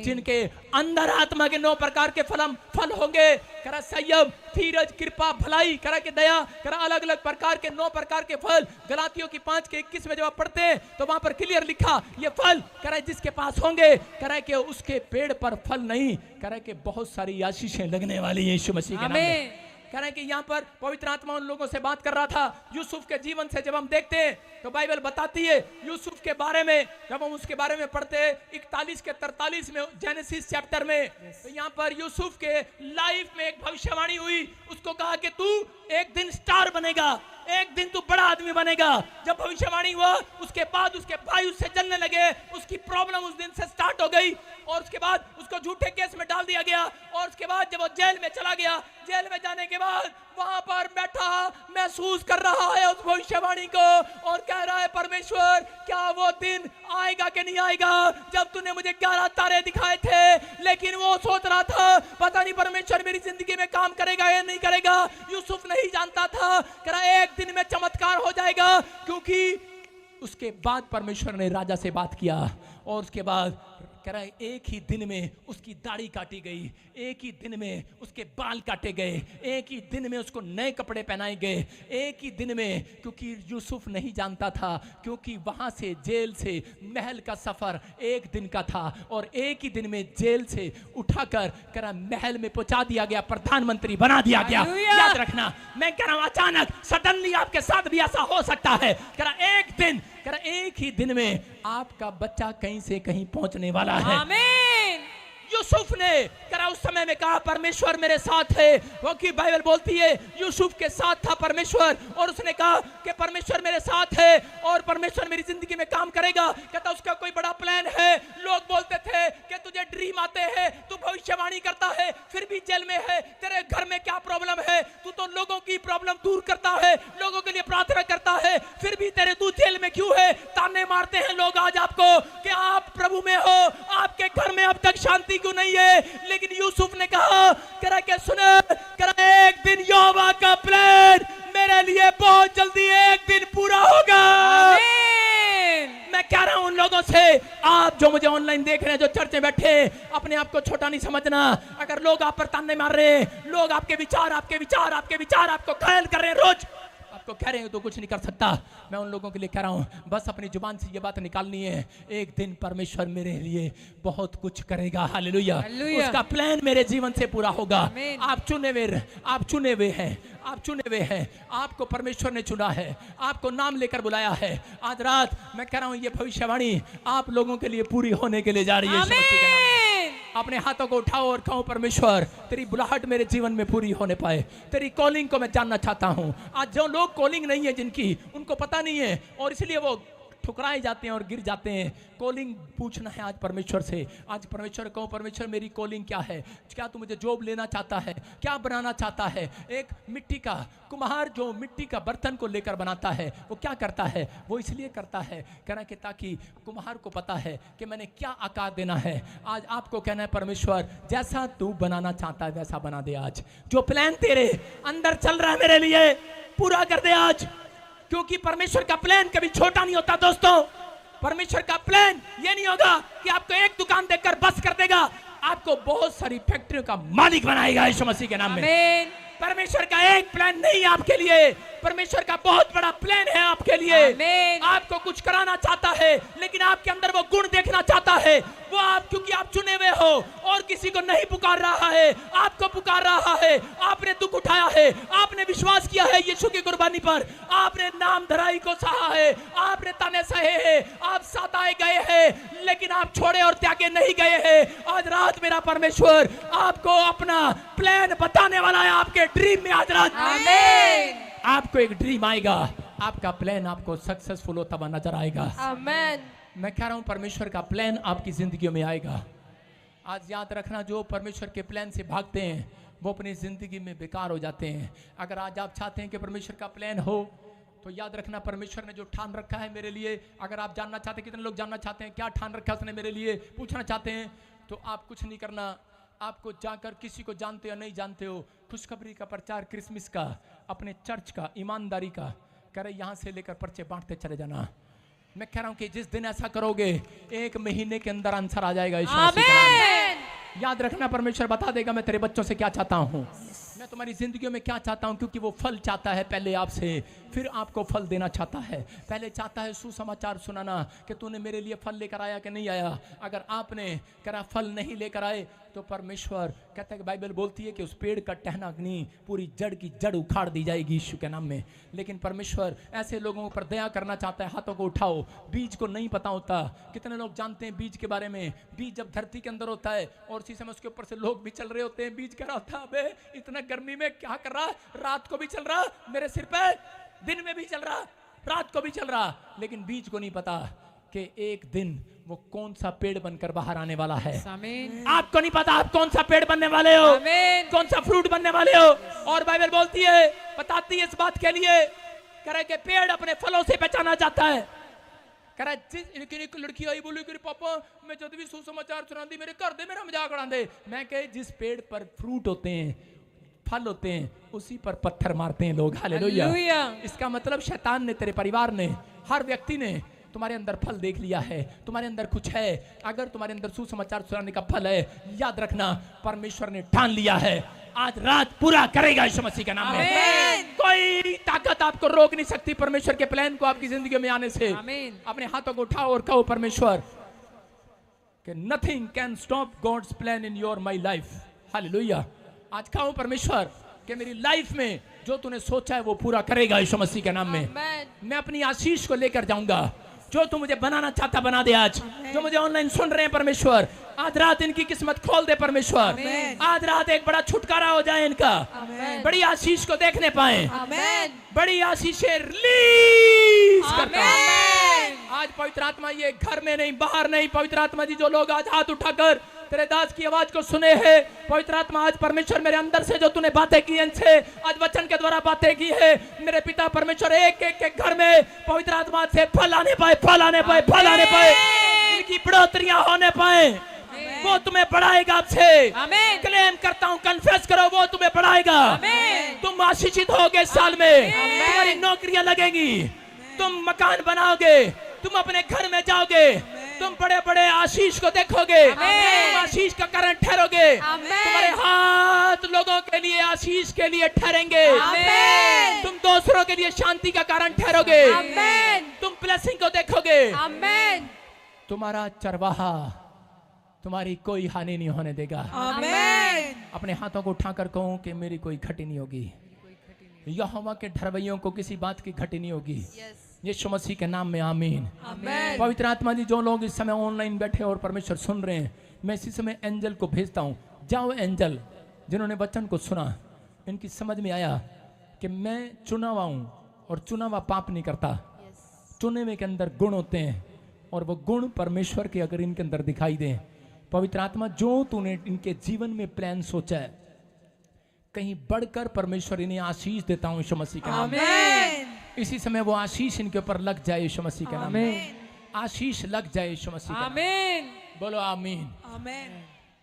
जिनके अंदर आत्मा के 9 प्रकार के फल होंगे। कह रहा संयम, धीरज, कृपा, भलाई, कह रहा कि दया, कह रहा अलग अलग प्रकार के 9 प्रकार के फल। गलातियों की 5:21 में जब आप पढ़ते हैं तो वहां पर क्लियर लिखा ये फल कह रहा है जिसके पास होंगे, कह रहा है कि उसके पेड़ पर फल नहीं, कह रहा है कि बहुत सारी आशीषें लगने वाली है यीशु मसीह के नाम में। कह रहे हैं कि यहाँ पर पवित्र आत्मा उन लोगों से बात कर रहा था। यूसुफ के जीवन से जब हम देखते हैं तो बाइबल बताती है यूसुफ के बारे में, जब हम उसके बारे में पढ़ते हैं 41 के 43 में जेनेसिस चैप्टर में, तो यहाँ पर यूसुफ के लाइफ में एक भविष्यवाणी हुई। उसको कहा कि तू एक दिन स्टार बनेगा, एक दिन तू बड़ा आदमी बनेगा। जब भविष्यवाणी हुआ उसके बाद उसके भाई उससे जलने लगे, उसकी प्रॉब्लम उस दिन से स्टार्ट हो गई और उसके बाद उसको झूठे केस में डाल दिया गया। और उसके बाद जब वो जेल में चला गया, जेल में जाने के बाद वहां पर बैठा महसूस कर रहा है उस भविष्यवाणी को और कह रहा है परमेश्वर क्या वो दिन आएगा कि नहीं आएगा जब तूने मुझे 11 तारे दिखाए थे। लेकिन वो सोच रहा था पता नहीं परमेश्वर मेरी जिंदगी में काम करेगा या नहीं करेगा। यूसुफ नहीं जानता था कह रहा एक दिन में चमत्कार हो जाएगा, क्योंकि उसके बाद परमेश्वर ने राजा से बात किया और उसके बाद कह रहा है एक ही दिन में उसकी दाढ़ी काटी गई, एक ही दिन में उसके बाल काटे गए, एक ही दिन में उसको नए कपड़े पहनाए गए, एक ही दिन में। क्योंकि यूसुफ नहीं जानता था, क्योंकि वहां से जेल से महल का सफर एक दिन का था और एक ही दिन में जेल से उठाकर कह रहा महल में पहुंचा दिया गया, प्रधानमंत्री बना दिया गया। याद रखना, मैं कह रहा हूं अचानक सडनली आपके साथ भी ऐसा हो सकता है। कह रहा एक दिन, कह रहा एक ही दिन में आपका बच्चा कहीं से कहीं पहुंचने वाला है। आमीन। यूसुफ ने करा उस समय में कहा परमेश्वर मेरे साथ है, क्योंकि बाइबल बोलती है यूसुफ के साथ था परमेश्वर और उसने कहा कि परमेश्वर मेरे साथ है और परमेश्वर मेरी जिंदगी में काम करेगा। कहता उसका कोई बड़ा प्लान है। लोग बोलते थे कि तुझे ड्रीम आते हैं, तू भविष्यवाणी करता है, फिर भी जेल में है, तेरे घर में क्या प्रॉब्लम है, तू तो लोगों की प्रॉब्लम दूर करता है, लोगों के लिए प्रार्थना करता है, फिर भी तेरे तू जेल में क्यों है। ताने मारते हैं लोग आज आपको कि आप प्रभु में हो, आपके घर में अब तक शांति क्यों नहीं है। लेकिन यूसुफ ने कहा करा के सुने, करा एक दिन यहोवा का प्लान मेरे लिए बहुत जल्दी एक दिन पूरा होगा। मैं कह रहा हूं उन लोगों से, आप जो मुझे ऑनलाइन देख रहे हैं, जो चर्च में बैठे, अपने आप को छोटा नहीं समझना। अगर लोग आप पर ताने मार रहे हैं, लोग आपके विचार आपको घायल कर रहे हैं, रोज आपको कह रहे हैं तो कुछ नहीं कर सकता। मैं उन लोगों के लिए कह रहा हूं बस अपनी जुबान से ये बात निकालनी है, एक दिन परमेश्वर मेरे लिए बहुत कुछ करेगा। हालेलुया। उसका प्लान मेरे जीवन से पूरा होगा। आप चुने हुए हैं, आपको परमेश्वर ने चुना है, आपको नाम लेकर बुलाया है। आज रात मैं कह रहा हूं ये भविष्यवाणी आप लोगों के लिए पूरी होने के लिए जा रही है। अपने हाथों को उठाओ और कहो परमेश्वर तेरी बुलाहट मेरे जीवन में पूरी होने पाए। तेरी कॉलिंग को मैं जानना चाहता हूं। आज जो लोग कॉलिंग नहीं है जिनकी, उनको पता नहीं है और इसलिए वो ठुकराए जाते हैं और गिर जाते हैं। कॉलिंग पूछना है आज परमेश्वर से। आज परमेश्वर कहो परमेश्वर मेरी कॉलिंग क्या है, क्या तू मुझे जॉब लेना चाहता है, क्या बनाना चाहता है। एक मिट्टी का कुम्हार जो मिट्टी का बर्तन को लेकर बनाता है वो क्या करता है, वो इसलिए करता है कहना कि ताकि कुम्हार को पता है कि मैंने क्या आकार देना है। आज आपको कहना है परमेश्वर जैसा तू बनाना चाहता है वैसा बना दे। आज जो प्लान तेरे अंदर चल रहा है मेरे लिए पूरा कर दे आज, क्योंकि परमेश्वर का प्लान कभी छोटा नहीं होता दोस्तों। परमेश्वर का प्लान ये नहीं होगा कि आपको एक दुकान देकर बस कर देगा, आपको बहुत सारी फैक्ट्रियों का मालिक बनाएगा यीशु मसीह के नाम में। परमेश्वर का एक प्लान नहीं है आपके लिए, परमेश्वर का बहुत बड़ा प्लान है आपके लिए। आपको कुछ कराना चाहता है लेकिन आपके अंदर वो गुण देखना चाहता है। वो आप क्योंकि आप चुने हुए हो और किसी को नहीं पुकार रहा है, आपको पुकार रहा है। आपने दुख उठाया है, आपने विश्वास किया है यीशु की कुर्बानी पर, आपने नाम धराई को सहा है, आपने ताने सहे हैं, आप सताए गए हैं लेकिन आप छोड़े और त्यागे नहीं गए हैं। आज रात मेरा परमेश्वर आपको अपना प्लान बताने वाला है। आपके ड्रीम में आज रात आपको एक ड्रीम आएगा, आपका प्लान आपको सक्सेसफुल होता हुआ नजर आएगा। आमीन। मैं कह रहा हूं परमेश्वर का प्लान आपकी जिंदगी में आएगा। आज याद रखना जो परमेश्वर के प्लान से भागते हैं वो अपनी जिंदगी में बेकार हो जाते हैं। अगर आज आप चाहते हैं कि परमेश्वर का प्लान हो तो याद रखना परमेश्वर ने जो ठान रखा है मेरे लिए, अगर आप जानना चाहते हैं, कितने लोग जानना चाहते हैं क्या ठान रखा है उसने मेरे लिए, पूछना चाहते हैं, तो आप कुछ नहीं करना, आपको जाकर किसी को जानते हो नहीं जानते हो, खुशखबरी का प्रचार, क्रिसमस का, अपने चर्च का, ईमानदारी का, कह रहे यहाँ से लेकर पर्चे बांटते चले जाना। मैं कह रहा हूं कि जिस दिन ऐसा करोगे 1 महीने के अंदर आंसर आ जाएगा यीशु मसीह के नाम में। याद रखना परमेश्वर बता देगा मैं तेरे बच्चों से क्या चाहता हूं, मैं तुम्हारी जिंदगी में क्या चाहता हूं, क्योंकि वो फल चाहता है पहले आपसे, फिर आपको फल देना चाहता है। पहले चाहता है सुसमाचार सुनाना कि तूने मेरे लिए फल लेकर आया कि नहीं आया। अगर आपने करा फल नहीं लेकर आए तो परमेश्वर कहता है कि बाइबल बोलती है कि उस पेड़ का टहना अग्नि पूरी जड़ की जड़ उखाड़ दी जाएगी यीशु के नाम में। लेकिन परमेश्वर ऐसे लोगों पर दया करना चाहता है। हाथों को उठाओ। बीज को नहीं पता होता, कितने लोग जानते हैं बीज के बारे में? बीज जब धरती के अंदर होता है और उसी समय उसके ऊपर से लोग भी चल रहे होते हैं, बीज कह रहा होता है अबे इतना गर्मी में क्या कर रहा, रात को भी चल रहा मेरे सिर पे, दिन में भी चल रहा, रात को भी चल रहा। लेकिन बीज को नहीं पता कि एक दिन वो कौन सा पेड़ बनकर बाहर आने वाला है। आपको नहीं पता आप कौन सा पेड़ बनने वाले हो, कौन सा फ्रूट बनने वाले हो। और बाइबल बोलती है, बताती है इस बात के लिए, कह रहा है कि पेड़ अपने फलों से पहचाना जाता है। कह रहा है जिस लड़की आई बोली कि पापा मैं जब भी सुसमाचार सुनाती मेरे घर दे मेरा मजाक उड़ाते। मैं कहे जिस पेड़ पर फ्रूट होते हैं, फल होते हैं, उसी पर पत्थर मारते हैं लोग। हालेलुया। इसका मतलब शैतान ने, तेरे परिवार ने, हर व्यक्ति ने तुम्हारे अंदर फल देख लिया है, तुम्हारे अंदर कुछ है। अगर तुम्हारे अंदर सुसमाचार सुनाने का फल है, याद रखना परमेश्वर ने ठान लिया है आज रात पूरा करेगा यीशु मसीह के नाम में। कोई ताकत आपको रोक नहीं सकती परमेश्वर के प्लान को आपकी जिंदगी में आने से। अपने हाथों को उठाओ और कहो परमेश्वर कि nothing can stop God's plan in your my life. Hallelujah. आज कहो परमेश्वर कि मेरी लाइफ में जो तूने सोचा है वो पूरा करेगा यीशु मसीह के नाम में। मैं अपनी आशीष को लेकर जाऊंगा। जो तू मुझे बनाना चाहता बना दे। आज जो मुझे ऑनलाइन सुन रहे हैं परमेश्वर, आज रात इनकी किस्मत खोल दे परमेश्वर। आज रात एक बड़ा छुटकारा हो जाए इनका, बड़ी आशीष को देखने पाए, बड़ी आशीषें रिलीज करता है। आज पवित्र आत्मा ये घर में नहीं बाहर नहीं, पवित्र आत्मा जी जो लोग आज हाथ उठाकर तेरे दास की आवाज को सुने हैं, पवित्र आत्मा आज परमेश्वर मेरे अंदर से जो तूने बातें की इनसे, आज वचन के द्वारा बातें की है मेरे पिता परमेश्वर, एक एक के घर में पवित्र आत्मा से फल आने पाए, फल आने पाए, फल आने पाए, इनकी बढ़ोतरियां होने पाए। वो तुम्हें बढ़ाएगा आपसे। क्लेम करता हूँ, कन्फेस करो, वो तुम्हें बढ़ाएगा। तुम आशीषित होगे इस साल में, तुम्हारी नौकरियां लगेंगी, तुम मकान बनाओगे, तुम अपने घर में जाओगे, तुम बड़े बड़े आशीष को देखोगे, तुम आशीष का कारण ठहरोगे, तुम्हारे हाथ लोगों के लिए आशीष के लिए ठहरेंगे, तुम दूसरों के लिए शांति का कारण ठहरोगे, तुम ब्लेसिंग को देखोगे। तुम्हारा चरवाहा तुम्हारी कोई हानि नहीं होने देगा। अपने हाथों को उठाकर कहूं कि मेरी कोई घटी नहीं होगी, यहोवा के ढरवैयों को किसी बात की घटी नहीं होगी। यीशु मसीह के नाम में आमीन। पवित्र आत्मा जी जो लोग इस समय ऑनलाइन बैठे और परमेश्वर सुन रहे हैं, मैं इसी समय एंजल को भेजता हूँ। जाओ एंजल, जिन्होंने वचन को सुना, इनकी समझ में आया कि मैं चुना हुआ हूँ और चुना हुआ पाप नहीं करता। चुने हुए के अंदर गुण होते हैं और वो गुण परमेश्वर के अगर इनके अंदर दिखाई दें, पवित्र आत्मा जो तूने इनके जीवन में प्लान सोचा है कहीं बढ़कर परमेश्वर इन्हें आशीष देता हूँ यीशु मसीह के नाम में। इसी समय वो आशीष इनके ऊपर लग जाए यीशु मसीह के नाम में। आशीष लग जाए यीशु मसीह के नाम में। बोलो आमीन।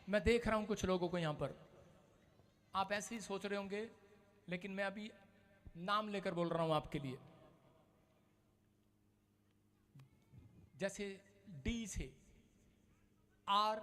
मैं देख रहा हूं कुछ लोगों को यहाँ पर, आप ऐसे ही सोच रहे होंगे, लेकिन मैं अभी नाम लेकर बोल रहा हूं आपके लिए। जैसे डी से, आर